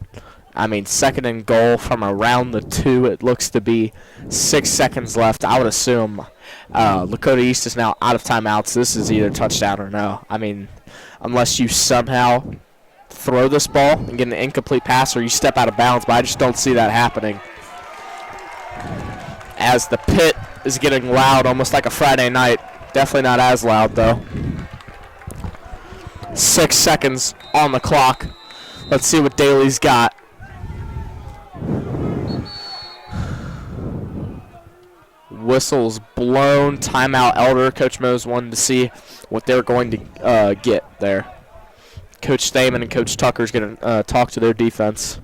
I mean, 2nd and goal from around the 2. It looks to be 6 seconds left. I would assume Lakota East is now out of timeouts. This is either touchdown or no. I mean, unless you somehow throw this ball and get an incomplete pass or you step out of bounds. But I just don't see that happening. As the pit is getting loud, almost like a Friday night. Definitely not as loud, though. 6 seconds on the clock. Let's see what Daly's got. Whistle's blown. Timeout, Elder. Coach Mose wanted to see what they're going to get there. Coach Thaman and Coach Tucker's going to talk to their defense.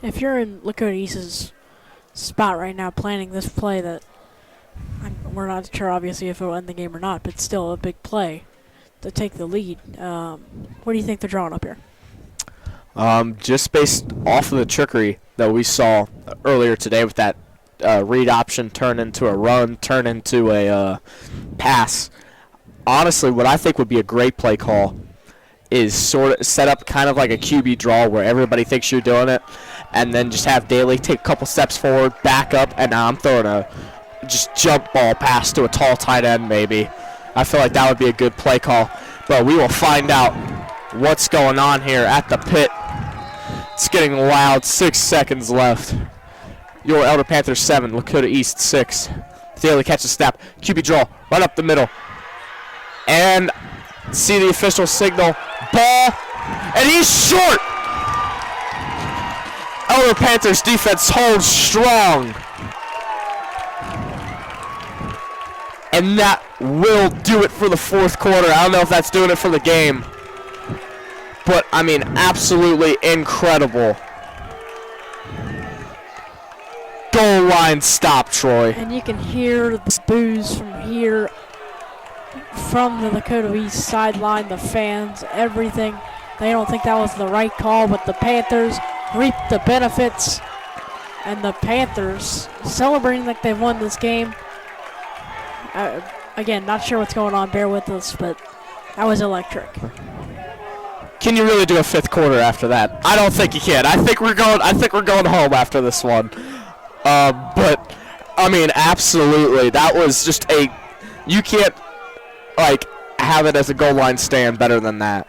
If you're in Lakota East's spot right now planning this play that we're not sure obviously if it will end the game or not, but still a big play to take the lead, what do you think they're drawing up here? Just based off of the trickery that we saw earlier today with that read option turn into a run, turn into a pass, honestly what I think would be a great play call is sort of set up kind of like a QB draw where everybody thinks you're doing it, and then just have Daly take a couple steps forward, back up, and now I'm throwing a just jump ball pass to a tall tight end maybe. I feel like that would be a good play call, but we will find out what's going on here at the pit. It's getting loud. 6 seconds left. Your Elder Panthers 7, Lakota East 6. Daly catches snap, QB draw, right up the middle, and see the official signal. Ball, and he's short. Elder Panthers defense holds strong. And that will do it for the fourth quarter. I don't know if that's doing it for the game. But, I mean, absolutely incredible. Goal line stop, Troy. And you can hear the boos from here, from the Lakota East sideline, the fans, everything. They don't think that was the right call, but the Panthers reap the benefits. And the Panthers celebrating like they've won this game. Again, not sure what's going on. Bear with us, but that was electric. Can you really do a fifth quarter after that? I don't think you can. I think we're going home after this one. But I mean, absolutely, that was just you can't like have it as a goal line stand better than that.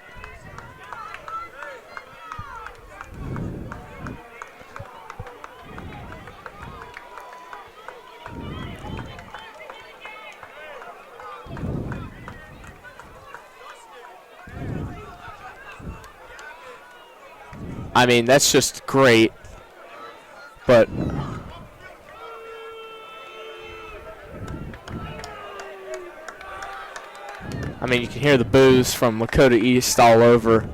I mean, that's just great, but I mean, you can hear the boos from Lakota East all over.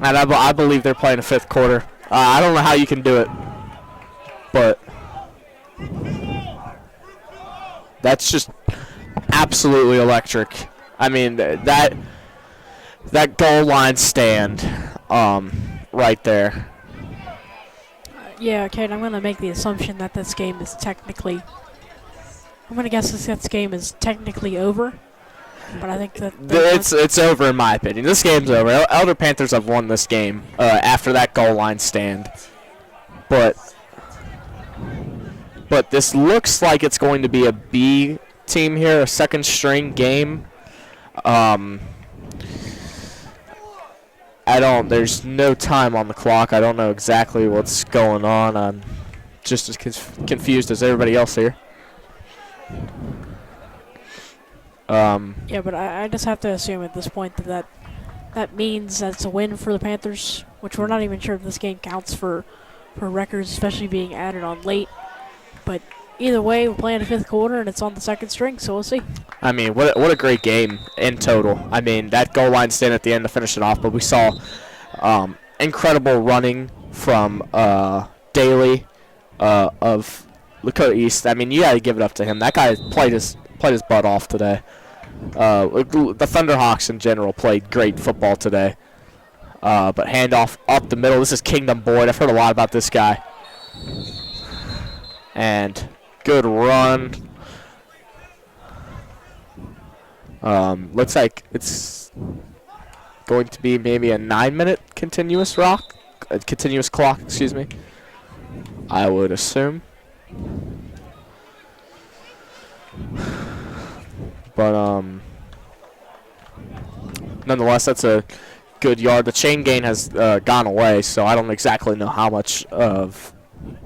And I believe they're playing a fifth quarter. I don't know how you can do it, but that's just absolutely electric. I mean, that goal line stand right there. Yeah, Kate, I'm going to make the assumption that this game is technically... I'm going to guess this game is technically over. But I think that... It's over in my opinion. This game's over. Elder Panthers have won this game after that goal line stand. But this looks like it's going to be a B team here, a second string game. There's no time on the clock. I don't know exactly what's going on. I'm just as confused as everybody else here. Yeah, but I just have to assume at this point that means that's a win for the Panthers, which we're not even sure if this game counts for records, especially being added on late. But either way, we're playing the fifth quarter, and it's on the second string, so we'll see. I mean, what a great game in total. I mean, that goal line stand at the end to finish it off, but we saw incredible running from Daly of Lakota East. I mean, you got to give it up to him. That guy played his butt off today. The Thunderhawks in general played great football today. But handoff up the middle. This is Kingdom Boyd. I've heard a lot about this guy. And good run. Looks like it's going to be maybe a 9-minute continuous clock, excuse me. I would assume. But nonetheless, that's a good yard. The chain gain has gone away, so I don't exactly know how much of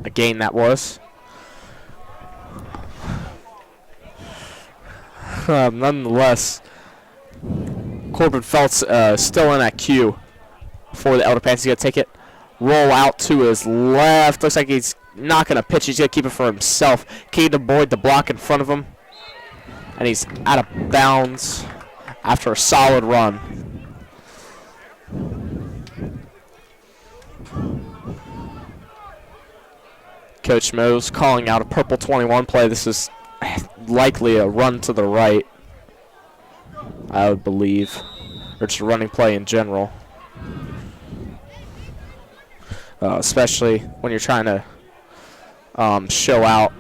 a gain that was. Nonetheless, Corbin Feltz still in that queue for the Elder Panthers. He's going to take it, roll out to his left. Looks like he's not going to pitch. He's going to keep it for himself. Kingdom Boyd, the block in front of him. And he's out of bounds after a solid run. Coach Mo's calling out a purple 21 play. This is likely a run to the right, I would believe, or just a running play in general. Especially when you're trying to show out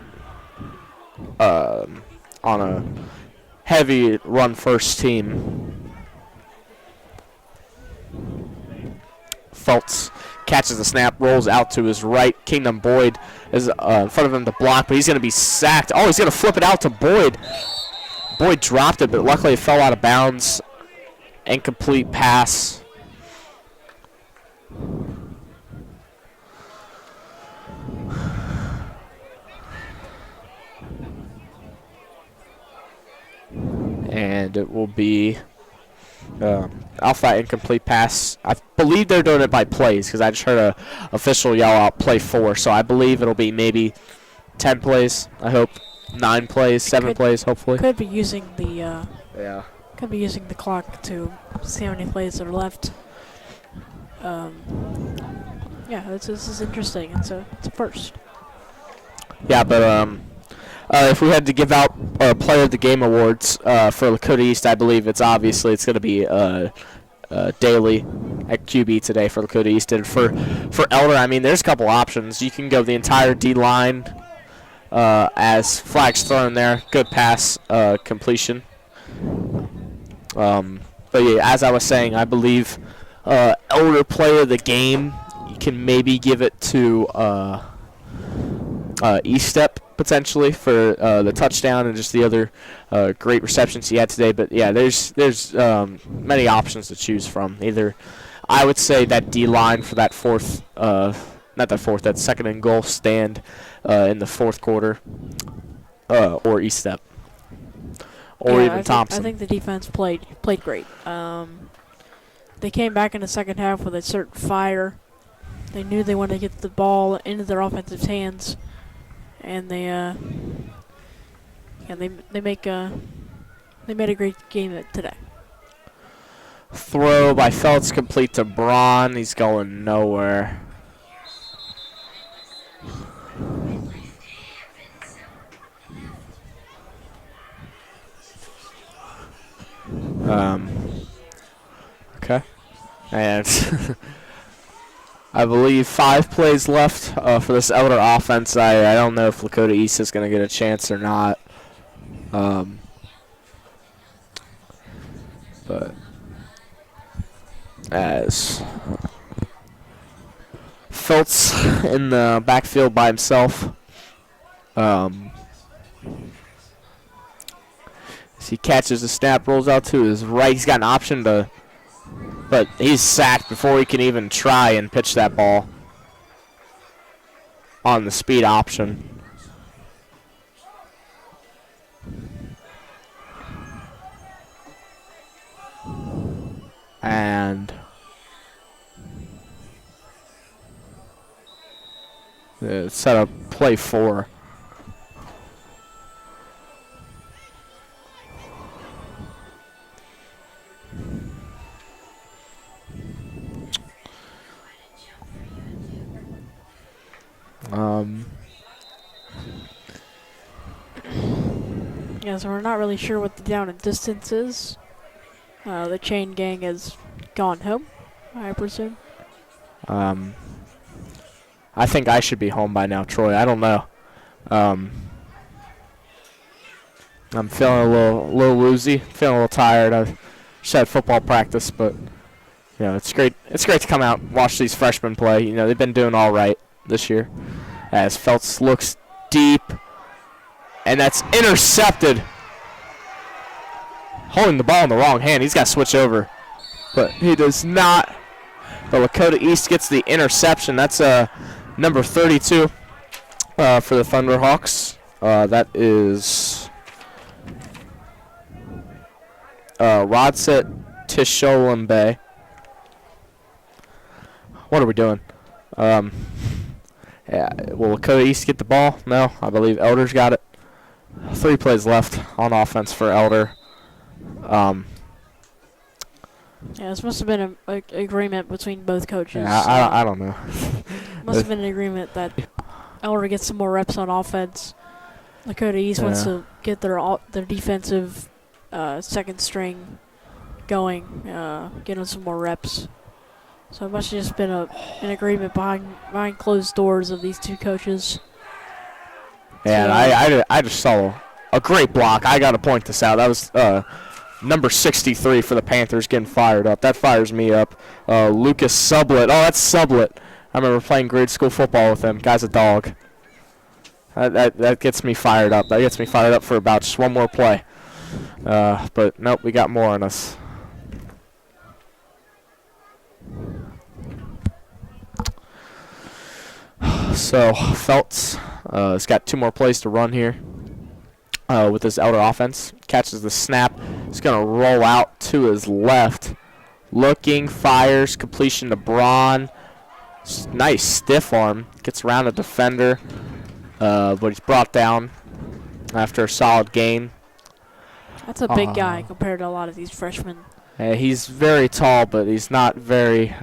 on a heavy run first team. Feltz catches the snap, rolls out to his right. Kingdom Boyd is in front of him to block, but he's going to be sacked. Oh, he's going to flip it out to Boyd. Boyd dropped it, but luckily it fell out of bounds. Incomplete pass. and it will be Alpha incomplete pass. I believe they're doing it by plays because I just heard a official yell out play 4. So I believe it'll be maybe 10 plays. I hope 9 plays, 7 plays, hopefully. Could be using the Yeah. could be using the clock to see how many plays are left. Yeah, this is interesting. It's a first. Yeah, but if we had to give out Player of the Game awards for Lakota East, I believe it's going to be Daly at QB today for Lakota East. And for Elder, I mean, there's a couple options. You can go the entire D-line as flags thrown there. Good pass completion. But yeah, as I was saying, I believe Elder Player of the Game, you can maybe give it to E-Step potentially for the touchdown and just the other great receptions he had today. But yeah, there's many options to choose from. Either I would say that D-line for that that second and goal stand in the fourth quarter, or E-Step, or yeah, even Thompson. I think the defense played great. They came back in the second half with a certain fire. They knew they wanted to get the ball into their offensive hands, and they made a great game today. Throw by Feltz complete to Braun. He's going nowhere. Okay. And I believe 5 plays left for this Elder offense. I don't know if Lakota East is going to get a chance or not. But as Feltz in the backfield by himself. As he catches the snap, rolls out to his right. He's got an option to, but he's sacked before he can even try and pitch that ball on the speed option. And set up play 4. Yeah, so we're not really sure what the down and distance is. The chain gang has gone home, I presume. I think I should be home by now, Troy. I don't know. I'm feeling a little woozy, feeling a little tired. I've just had football practice, but you know, it's great. It's great to come out and watch these freshmen play. You know, they've been doing all right this year. As Feltz looks deep, and that's intercepted. Holding the ball in the wrong hand. He's got to switch over, but he does not. But Lakota East gets the interception. That's number 32 for the Thunderhawks. That is Rodset Tisholambe. What are we doing? Yeah, will Lakota East get the ball? No, I believe Elder's got it. 3 plays left on offense for Elder. Yeah, this must have been an agreement between both coaches. Yeah, I don't know. Must have been an agreement that Elder gets some more reps on offense. Lakota East wants to get their defensive second string going, get them some more reps. So it must have just been an agreement behind closed doors of these two coaches. Yeah, and I just saw a great block. I got to point this out. That was number 63 for the Panthers getting fired up. That fires me up. Lucas Sublett. Oh, that's Sublett. I remember playing grade school football with him. Guy's a dog. That gets me fired up. That gets me fired up for about just one more play. But nope, we got more on us. So Feltz has got 2 more plays to run here with this Elder offense. Catches the snap, He's going to roll out to his left. Looking, fires, completion to Braun. Nice stiff arm. Gets around a defender, but he's brought down after a solid gain. That's a big guy compared to a lot of these freshmen. He's very tall, but he's not very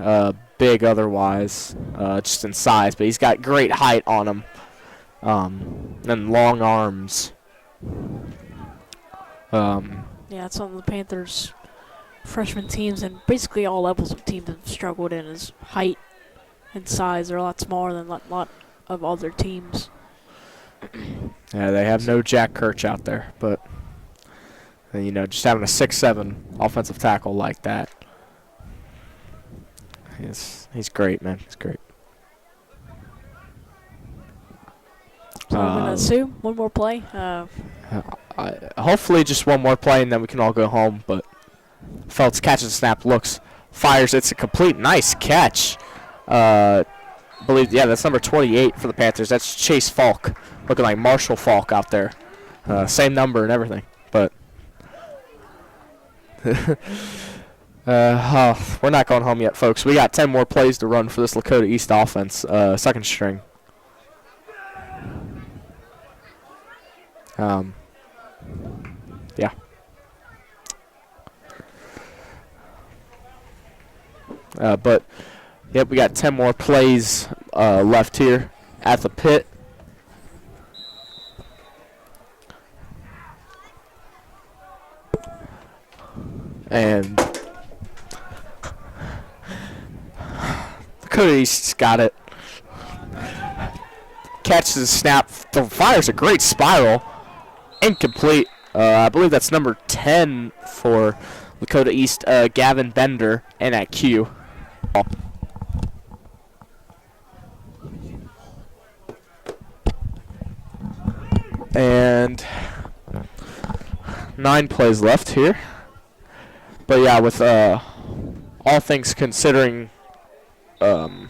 big otherwise, just in size. But he's got great height on him, and long arms. Yeah, it's one of the Panthers' freshman teams, and basically all levels of teams have struggled in is height and size. They're a lot smaller than a lot of other teams. Yeah, they have no Jack Kirch out there, but you know, just having a 6'7" offensive tackle like that, he's great, man. He's great. So I'm gonna assume one more play. Hopefully, just one more play, and then we can all go home. But Feltz catches the snap, looks, fires. It's a complete nice catch. That's number 28 for the Panthers. That's Chase Falk, looking like Marshall Falk out there. Same number and everything, but we're not going home yet, folks. We got 10 more plays to run for this Lakota East offense, second string. Yeah. But yep, we got 10 more plays left here at the pit. And Lakota East's got it. Catches the snap, fires a great spiral. Incomplete. I believe that's number 10 for Lakota East, Gavin Bender, and at Q. And 9 plays left here. But yeah, with all things considering, Troy,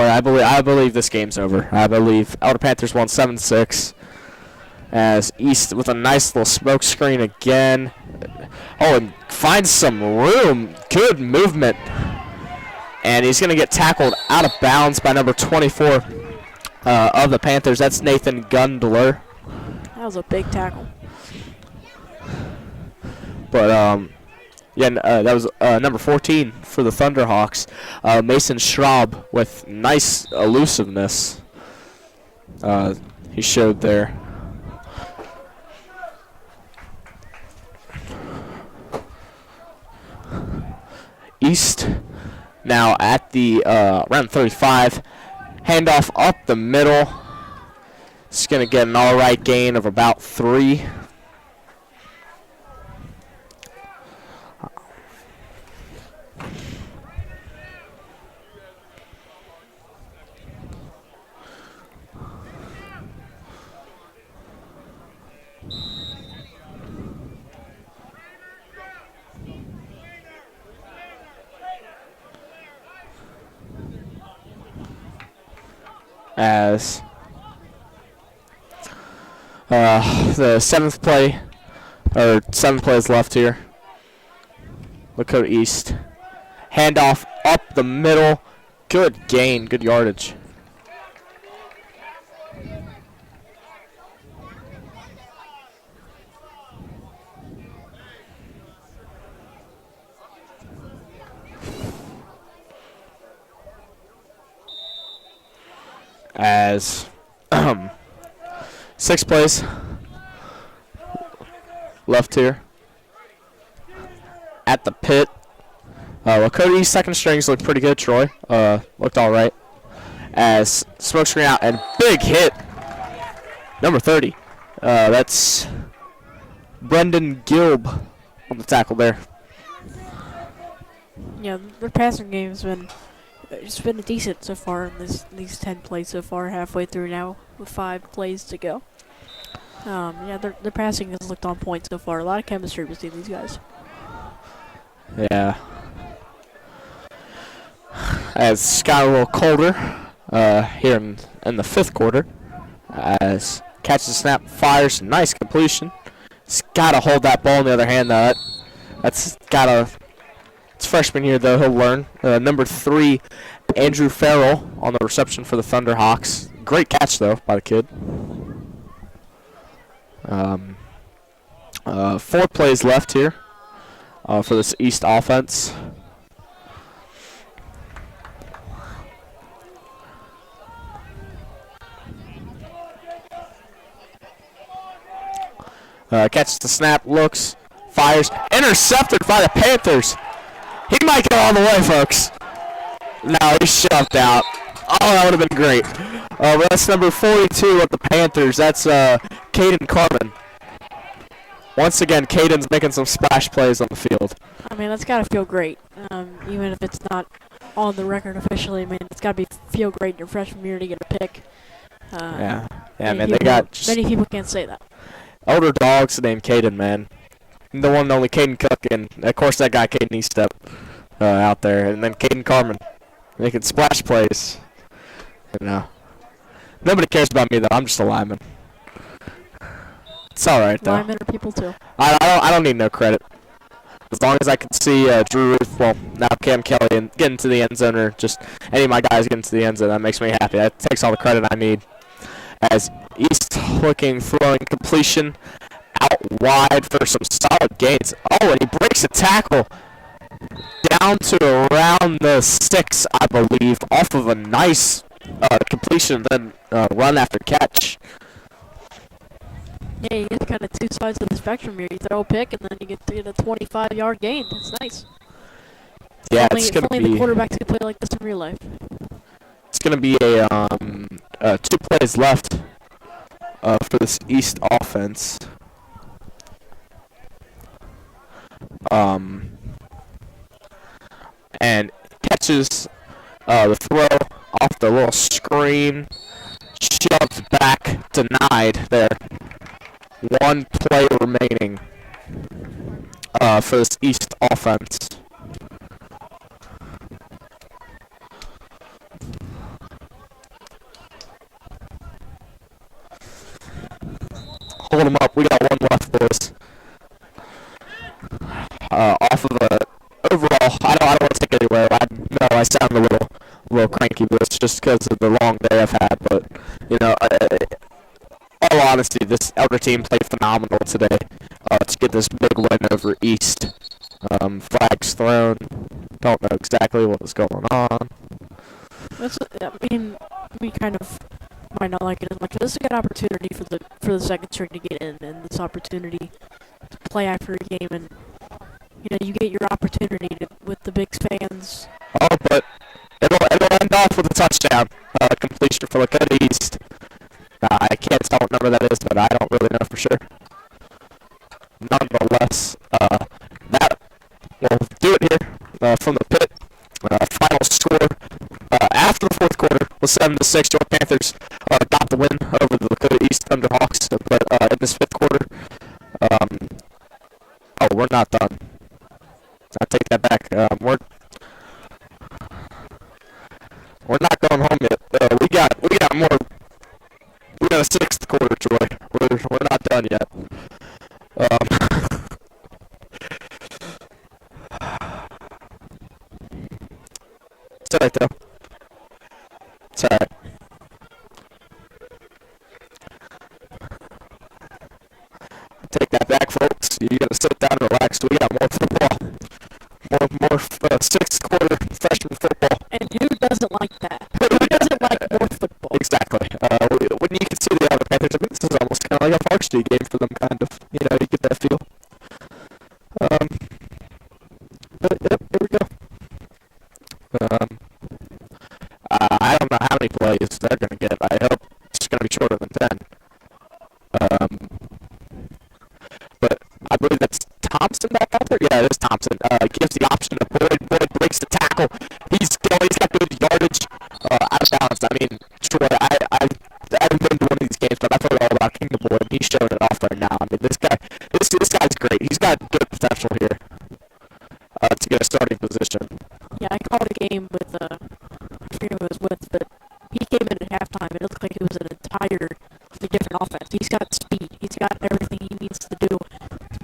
I believe this game's over. I believe Elder Panthers won 7-6. As East with a nice little smoke screen again. Oh, and finds some room. Good movement. And he's going to get tackled out of bounds by number 24 of the Panthers. That's Nathan Gundler. That was a big tackle. But, that was number 14 for the Thunderhawks. Mason Schraub with nice elusiveness he showed there. East now at the around 35. Handoff up the middle. It's going to get an all right gain of about 3. As the 7th play, or 7 plays left here. Lakota East. Handoff up the middle. Good gain, good yardage. As 6 plays left here at the pit. Lakota East second strings looked pretty good, Troy. Looked all right. As smoke screen out and big hit. Number 30. That's Brendan Gilb on the tackle there. Yeah, their passing game's been decent so far in these 10 plays so far, halfway through now with 5 plays to go. Their passing has looked on point so far. A lot of chemistry between these guys. Yeah. As it's got a little colder here in the 5th quarter. As catches the snap, fires, nice completion. It's gotta hold that ball in the other hand, though. That's gotta. It's freshman year, though. He'll learn. Number 3, Andrew Farrell on the reception for the Thunderhawks. Great catch, though, by the kid. 4 plays left here for this East offense. Catches the snap, looks, fires, intercepted by the Panthers. He might go all the way, folks. No, he's shoved out. Oh, that would have been great. But that's number 42 of the Panthers. That's Caden Carmen. Once again, Caden's making some splash plays on the field. I mean, that's got to feel great, even if it's not on the record officially. I mean, it's got to feel great in your freshman year to get a pick. Yeah, man, they got just many people can't say that. older dogs named Caden, man. The one and only Caden Cook, and of course that guy Caden Eastep out there, and then Caden Carmen making splash plays. You know, nobody cares about me though. I'm just a lineman. It's all right though. Linemen are people too. I don't need no credit. As long as I can see Drew Ruth, well, now Cam Kelly, and get into the end zone, or just any of my guys get into the end zone, that makes me happy. That takes all the credit I need. As East looking, throwing completion out wide for some solid gains. Oh, and he breaks a tackle down to around the 6, I believe, off of a nice completion, then run after catch. Yeah, you get kind of two sides of the spectrum here. You throw a pick, and then you get to get a 25-yard gain. That's nice. Yeah, it's going to be. The quarterbacks can play like this in real life. It's going to be a 2 plays left for this East offense. And catches the throw off the little screen, shoved back, denied there. 1 play remaining for this East offense. Hold them up. We got 1 left, boys. Off of a overall, I don't want to take it anywhere. I know I sound a little cranky, but it's just because of the long day I've had. But you know, all honesty, this Elder team played phenomenal today to get this big win over East. Flags thrown. Don't know exactly what was going on. I mean, we kind of might not like it as much. This is a good opportunity for the second string to get in, and this opportunity to play after a game, and you get your opportunity with the big fans. Oh, but it'll end off with a touchdown completion for Lakota East. I can't tell what number that is, but I don't really know for sure. Nonetheless, that will do it here from the pit. Final score after the 4th quarter was 7-6. Your Panthers got the win over the Lakota East Thunderhawks, but in this 5th quarter, we're not done. I take that back. We're not going home yet. We got more. We got a 6th quarter, Troy. We're not done yet. It's alright though. It's alright. Take that back, folks. You gotta sit down and relax. We got more football. More 6th quarter freshman football. And who doesn't like that? Who doesn't like more football? Exactly. When you can see the other Panthers, I mean, this is almost kind of like a varsity game for them, kind of. You get that feel. But yep, here we go. I don't know how many plays they're going to get. I hope it's going to be shorter than 10. But I believe that's Thompson back out there. Yeah, it is Thompson. Gives the option to Boyd. Boyd breaks the tackle. He's got good yardage. Out of balance. I mean, Troy, I haven't been to one of these games, but I've heard all about King the Boyd, and he's showing it off right now. I mean, this guy's great. He's got good potential here to get a starting position. Yeah, I called a game with I forget who it was with, but he came in at halftime. It looked like it was an entirely different offense. He's got speed. He's got everything he needs to do to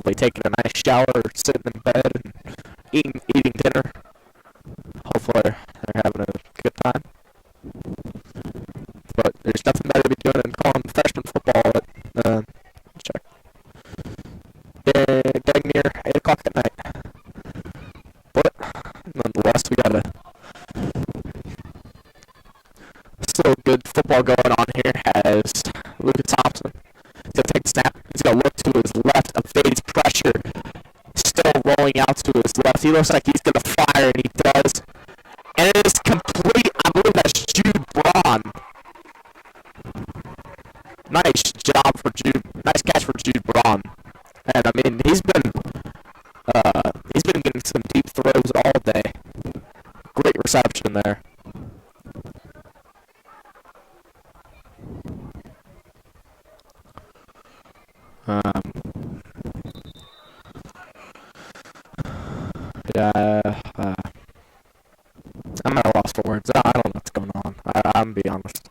probably taking a nice shower, or sitting in bed, and eating dinner. Hopefully they're having a good time. But there's nothing better to be doing than calling freshman football at check. Getting near 8 o'clock at night. But nonetheless, we got a still good football going on here as Lucas Thompson. He's going to take the snap. He's going to look to his left, evades pressure. Still rolling out to his left. He looks like he's going to fire, and he does. And it is complete. I believe that's Jude Braun. Nice job for Jude. Nice catch for Jude Braun. And I mean, he's been getting some deep throws all day. Great reception there. I'm at a loss for words. I don't know what's going on. I'm gonna be honest.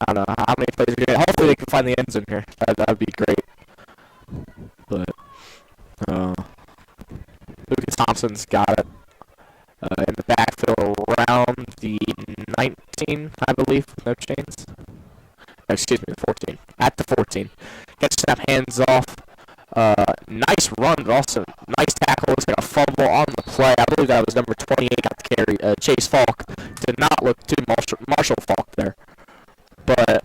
I don't know how many plays are getting. Hopefully they can find the end zone here. That'd be great. But Lucas Thompson's got it in the backfield around the 19, I believe, no chains. Excuse me, the 14. At the 14. Gets snap, hands off. Nice run, but also nice tackle. Looks like a fumble on the play. I believe that was number 28 got the carry. Chase Falk did not look too Marshall Falk there. But it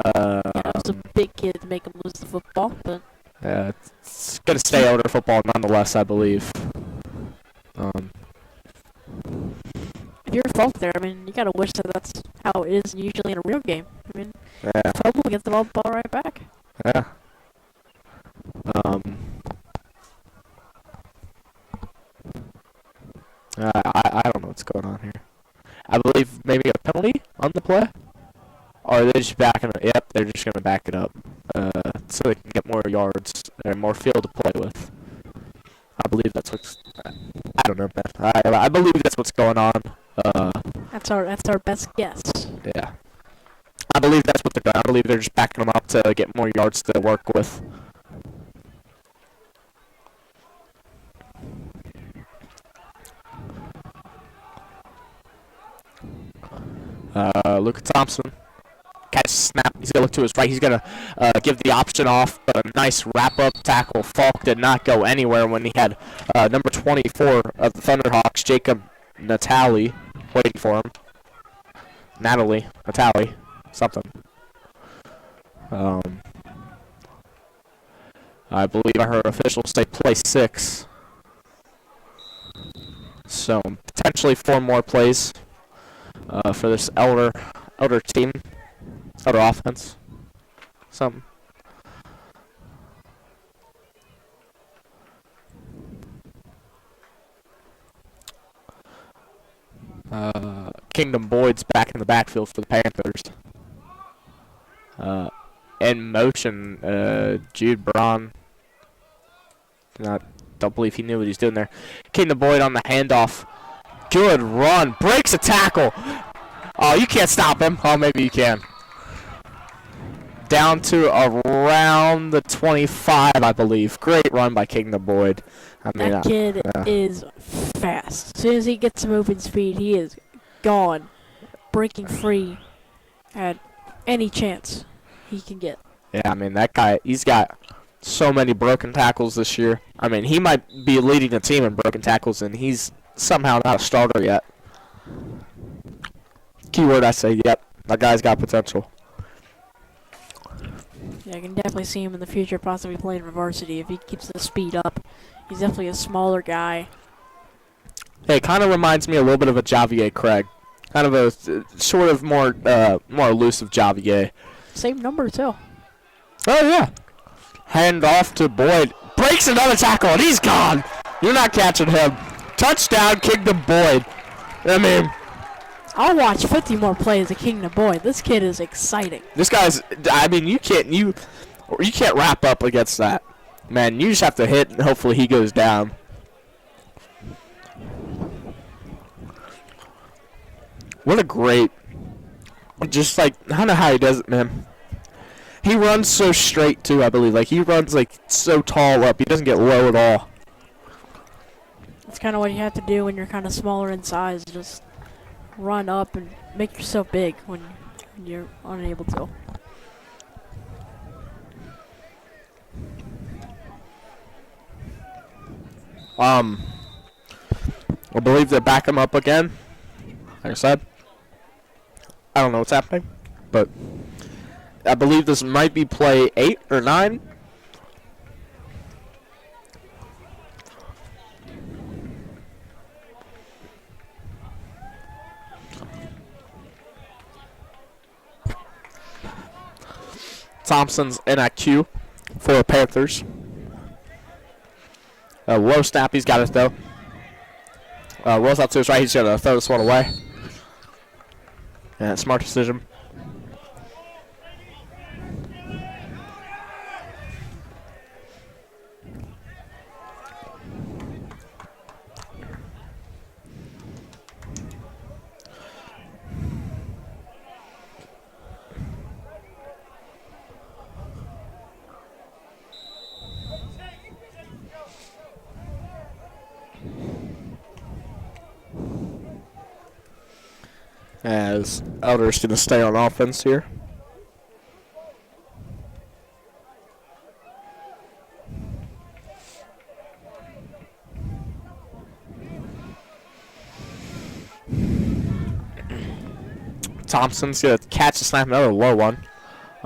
was a big kid to make him lose the football, but it's going to stay Elder football nonetheless, I believe. If you're Falk there, I mean, you gotta wish that that's how it is usually in a real game. I mean, fumble gets the ball right back. Yeah. I don't know what's going on here. I believe maybe a penalty on the play? Or are they just backing it? Yep, they're just going to back it up. So they can get more yards and more field to play with. I believe that's what's... I don't know, man. I believe that's what's going on. That's our best guess. Yeah. I believe that's what they're doing. I believe they're just backing them up to get more yards to work with. Lucas Thompson. Catch snap. He's going to look to his right. He's going to give the option off, but a nice wrap-up tackle. Falk did not go anywhere when he had number 24 of the Thunderhawks, Jacob Natali, waiting for him. Natali. Something. I believe I heard officials say play 6. So, potentially 4 more plays for this Elder team. Elder offense. Something. Kingdom Boyd's back in the backfield for the Panthers. In motion, Jude Braun. Don't believe he knew what he was doing there. Kingdom Boyd on the handoff. Good run. Breaks a tackle. Oh, you can't stop him. Oh, maybe you can. Down to around the 25, I believe. Great run by Kingdom Boyd. That kid is fast. As soon as he gets some open speed, he is gone, breaking free at any chance he can get. Yeah, I mean, that guy, he's got so many broken tackles this year. I mean, he might be leading the team in broken tackles, and he's somehow not a starter yet. Keyword, I say, yep, that guy's got potential. Yeah, I can definitely see him in the future possibly playing varsity if he keeps the speed up. He's definitely a smaller guy. Hey, kind of reminds me a little bit of a Javier Craig. Kind of a sort of more elusive Javier. Same number, too. Oh, yeah. Hand off to Boyd. Breaks another tackle, and he's gone. You're not catching him. Touchdown, Kingdom Boyd. I mean, I'll watch 50 more plays of Kingdom Boyd. This kid is exciting. This guy's, I mean, you can't wrap up against that. Man, you just have to hit, and hopefully he goes down. What a great, just like, I don't know how he does it, man. He runs so straight too, I believe. Like he runs like so tall up. He doesn't get low at all. It's kind of what you have to do when you're kind of smaller in size. Just run up and make yourself big when you're unable to. I believe they back him up again. Like I said, I don't know what's happening, but I believe this might be play 8 or 9. Thompson's in at Q for the Panthers. Low snap, he's got it though. Rolls out to his right, he's going to throw this one away. Yeah, smart decision. As Elder's going to stay on offense here. Thompson's going to catch the snap, another low one.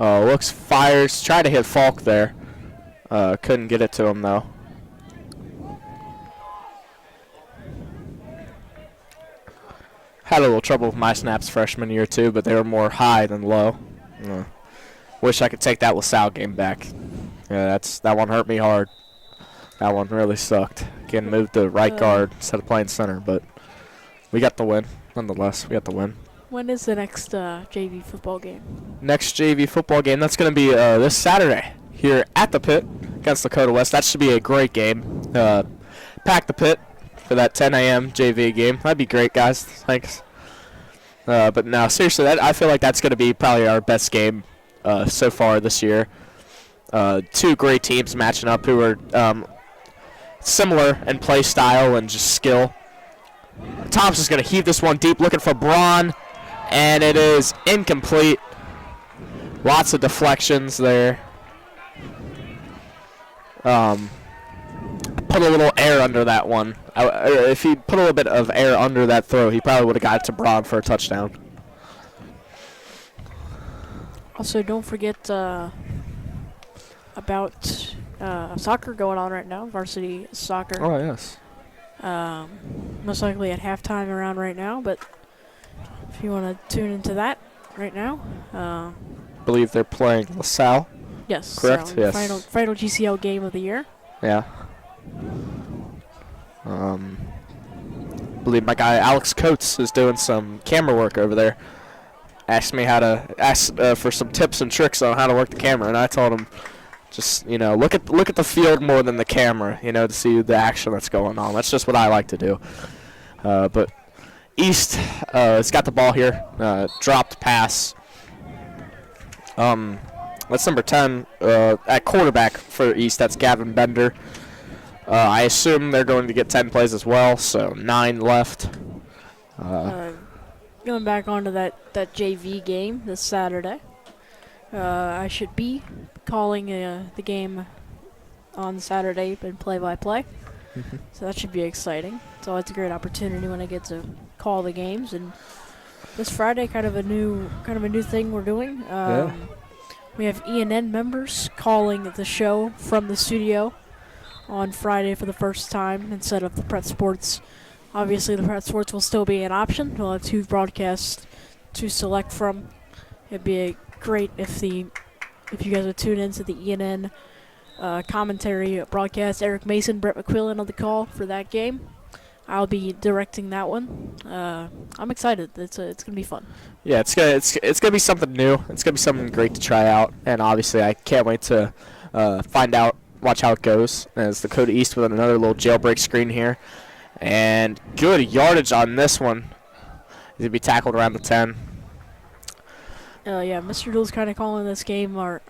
Looks, fires, tried to hit Falk there. Couldn't get it to him though. Had a little trouble with my snaps freshman year too, but they were more high than low. Wish I could take that LaSalle game back. Yeah, that one hurt me hard. That one really sucked. Getting moved to right guard instead of playing center, but we got the win. Nonetheless, we got the win. When is the next JV football game? Next JV football game, that's going to be this Saturday here at the Pit against Lakota West. That should be a great game. Pack the Pit for that 10 a.m. JV game. That'd be great, guys. Thanks. But no, seriously, I feel like that's going to be probably our best game so far this year. Two great teams matching up who are similar in play style and just skill. Thompson's going to heave this one deep, looking for Braun, and it is incomplete. Lots of deflections there. Put a little air under that one. If he put a little bit of air under that throw, he probably would have got it to Braun for a touchdown. Also, don't forget about soccer going on right now, varsity soccer. Oh, yes. Most likely at halftime around right now, but if you want to tune into that right now. I believe they're playing LaSalle. Yes. Correct? So Yes. Final GCL game of the year. Yeah. Believe my guy Alex Coates is doing some camera work over there. Asked me how to for some tips and tricks on how to work the camera, and I told him just look at the field more than the camera, to see the action that's going on. That's just what I like to do. But East has got the ball here. Dropped pass. That's number 10 at quarterback for East. That's Gavin Bender. I assume they're going to get 10 plays as well, so 9 left. Going back onto that JV game this Saturday. I should be calling the game on Saturday and play-by-play. So that should be exciting. So it's a great opportunity when I get to call the games. And this Friday, kind of a new thing we're doing. We have E&N members calling the show from the studio on Friday for the first time instead of the Pret Sports. Obviously, the Pret Sports will still be an option. We'll have 2 broadcasts to select from. It'd be great if you guys would tune into the E&N commentary broadcast. Eric Mason, Brett McQuillan on the call for that game. I'll be directing that one. I'm excited. It's gonna be fun. Yeah, it's gonna be something new. It's gonna be something great to try out, and obviously I can't wait to watch how it goes. As Lakota East with another little jailbreak screen here, and good yardage on this one. He's gonna be tackled around the 10. Yeah, Mr. Dool's kind of calling this game our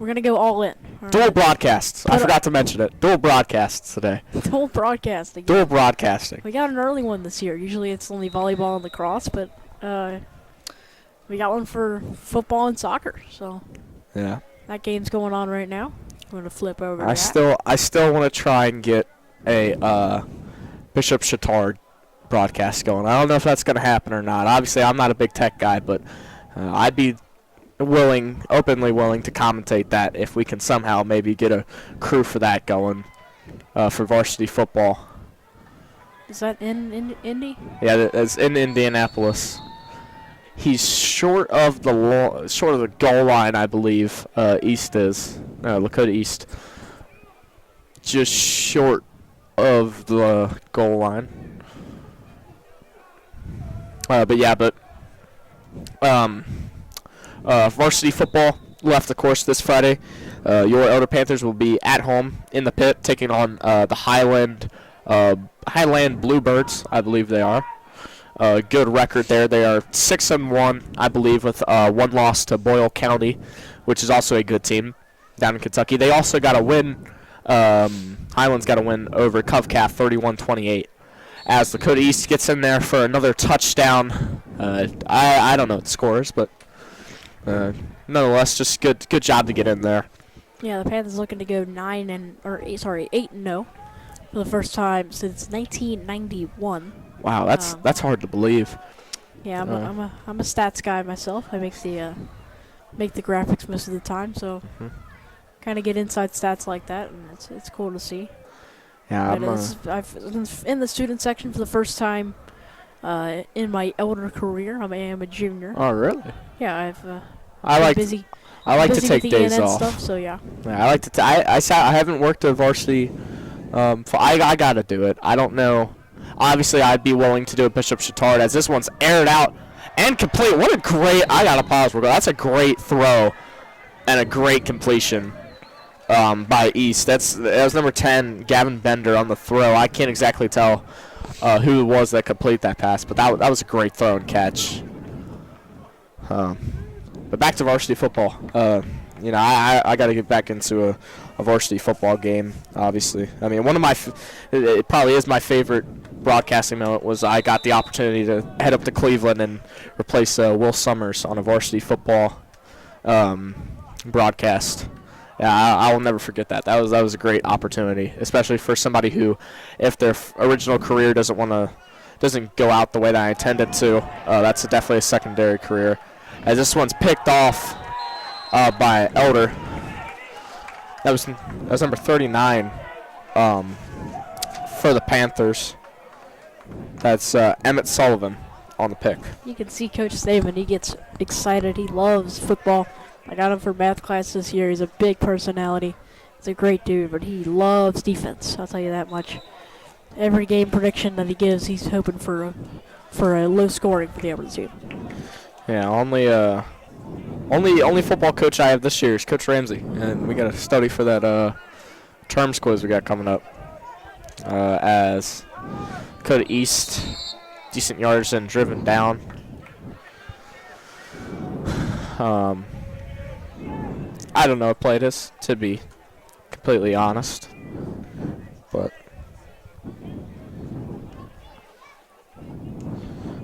We're gonna go all in. All Dual right. broadcasts. I forgot to mention it. Dual broadcasts today. Dual broadcasting. Dual broadcasting. We got an early one this year. Usually it's only volleyball and lacrosse, but we got one for football and soccer. So Yeah. that game's going on right now. I'm gonna flip over. I still want to try and get a Bishop Chatard broadcast going. I don't know if that's going to happen or not. Obviously, I'm not a big tech guy, but I'd be openly willing to commentate that if we can somehow maybe get a crew for that going for varsity football. Is that in Indy? Yeah, it's in Indianapolis. He's short of the goal line, I believe. East is Lakota East. Just short of the goal line. Varsity football left, of course, this Friday. Your Elder Panthers will be at home in the pit, taking on the Highland Bluebirds, I believe they are. Good record there. They are 6-1, I believe, with one loss to Boyle County, which is also a good team down in Kentucky. They also got a win. Highlands got a win over Covcath, 31-28. As Lakota East gets in there for another touchdown. I don't know what the score is, but nonetheless, just good job to get in there. Yeah, the Panthers looking to go 8-0 for the first time since 1991. Wow, that's hard to believe. Yeah, I'm a stats guy myself. I make the graphics most of the time, so kind of get inside stats like that, and it's cool to see. Yeah, I've in the student section for the first time in my elder career. I am a junior. Oh, really? Yeah, I like busy. I like to busy take with the days ENN off. Stuff, so yeah. Yeah, I like to. I haven't worked a varsity. I gotta do it. I don't know. Obviously, I'd be willing to do a Bishop Chatard as this one's aired out and complete. What a great! I gotta pause. That's a great throw and a great completion by East. That was number 10, Gavin Bender on the throw. I can't exactly tell who it was that complete that pass, but that was a great throw and catch. But back to varsity football. I got to get back into a varsity football game, obviously. I mean, it probably is my favorite broadcasting moment was I got the opportunity to head up to Cleveland and replace Will Summers on a varsity football broadcast. Yeah, I will never forget that. That was a great opportunity, especially for somebody who, if their original career doesn't go out the way that I intended to, that's definitely a secondary career. As this one's picked off by Elder. That was number 39 for the Panthers. That's Emmett Sullivan on the pick. You can see Coach Saban. He gets excited. He loves football. I got him for math class this year. He's a big personality. He's a great dude, but he loves defense. I'll tell you that much. Every game prediction that he gives, he's hoping for a low scoring for the other team. Yeah, only football coach I have this year is Coach Ramsey, and we got to study for that terms quiz we got coming up. As Dakota East, decent yards and driven down. I don't know what play it is, to be completely honest, but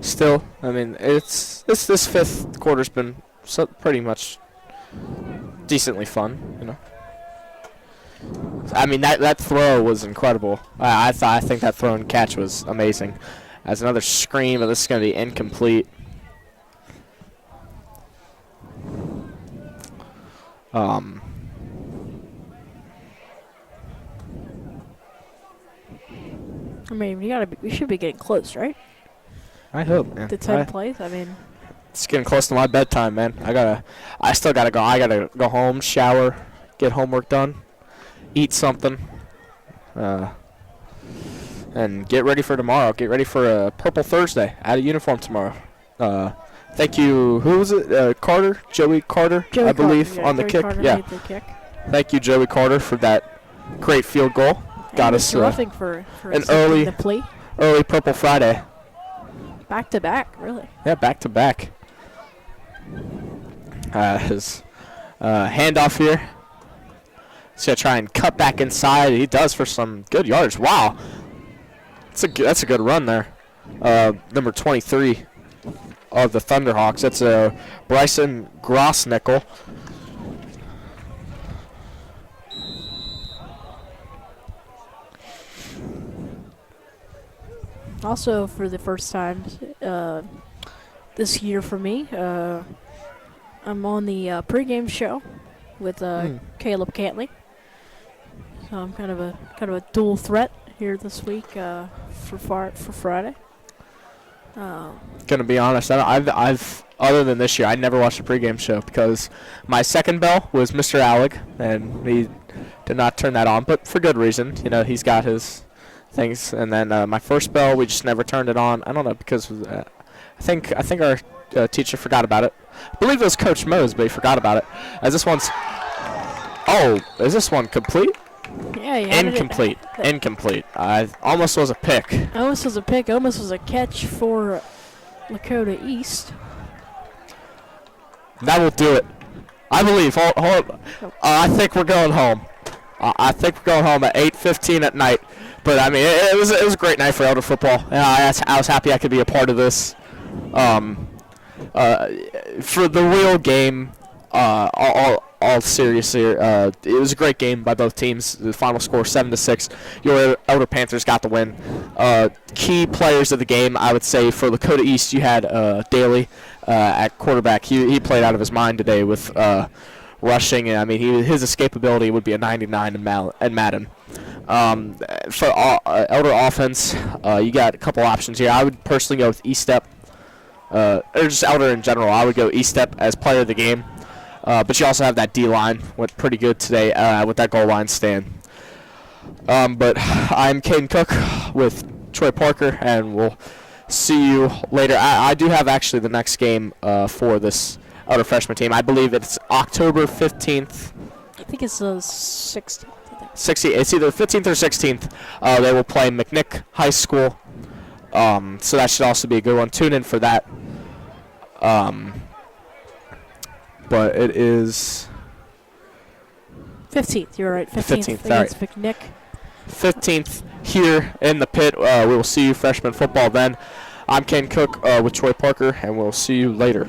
still, I mean, this fifth quarter's been pretty much decently fun, you know. I mean, that throw was incredible. I think that throw and catch was amazing. As another scream, and this is going to be incomplete. I mean, we should be getting close, right? I hope, man. To 10 plays. I mean, it's getting close to my bedtime, man. I still gotta go. I gotta go home, shower, get homework done, eat something, and get ready for tomorrow. Get ready for a Purple Thursday. Out of uniform tomorrow. Thank you. Who was it? Carter, Joey Carter, I believe, on the kick. Yeah. Thank you, Joey Carter, for that great field goal. Got us roughing for an early Purple Friday. Back to back, really. Yeah, back to back. His handoff here He's going to try and cut back inside. He does for some good yards. Wow. That's a good run there. Number 23 of the Thunderhawks. That's Bryson Grossnickel. Also, for the first time this year for me, I'm on the pregame show with Caleb Cantley. So I'm kind of a dual threat here this week for Friday. Gonna be honest, I've other than this year, I never watched a pregame show because my second bell was Mr. Alec, and he did not turn that on, but for good reason. You know, he's got his things. And then my first bell, we just never turned it on. I don't know, because I think our teacher forgot about it. I believe it was Coach Mose, but he forgot about it. As this one's, is this one complete? Yeah, Incomplete. Incomplete. Almost was a pick. Almost was a pick. Almost was a catch for Lakota East. That will do it. I believe. Hold. I think we're going home. I think we're going home at 8:15 at night. But I mean, it was a great night for Elder football. I was happy I could be a part of this. For the real game, all seriously, it was a great game by both teams. The final score 7-6. Your Elder Panthers got the win. Key players of the game, I would say, for Lakota East, you had Daly at quarterback. He played out of his mind today with rushing. And I mean, his escapability would be a 99 in Madden. For Elder offense, you got a couple options here. I would personally go with E-Step, or just Elder in general. I would go E-Step as player of the game. But you also have that D-line, went pretty good today with that goal line stand. But I'm Caden Cook with Troy Parker, and we'll see you later. I do have actually the next game for this Elder freshman team. I believe it's October 15th. I think it's the 16th. 16th. It's either 15th or 16th. They will play McNick High School. So that should also be a good one. Tune in for that. But it is 15th. You're right. 15th against McNick. 15th here in the pit. We will see you freshman football then. I'm Ken Cook with Troy Parker, and we'll see you later.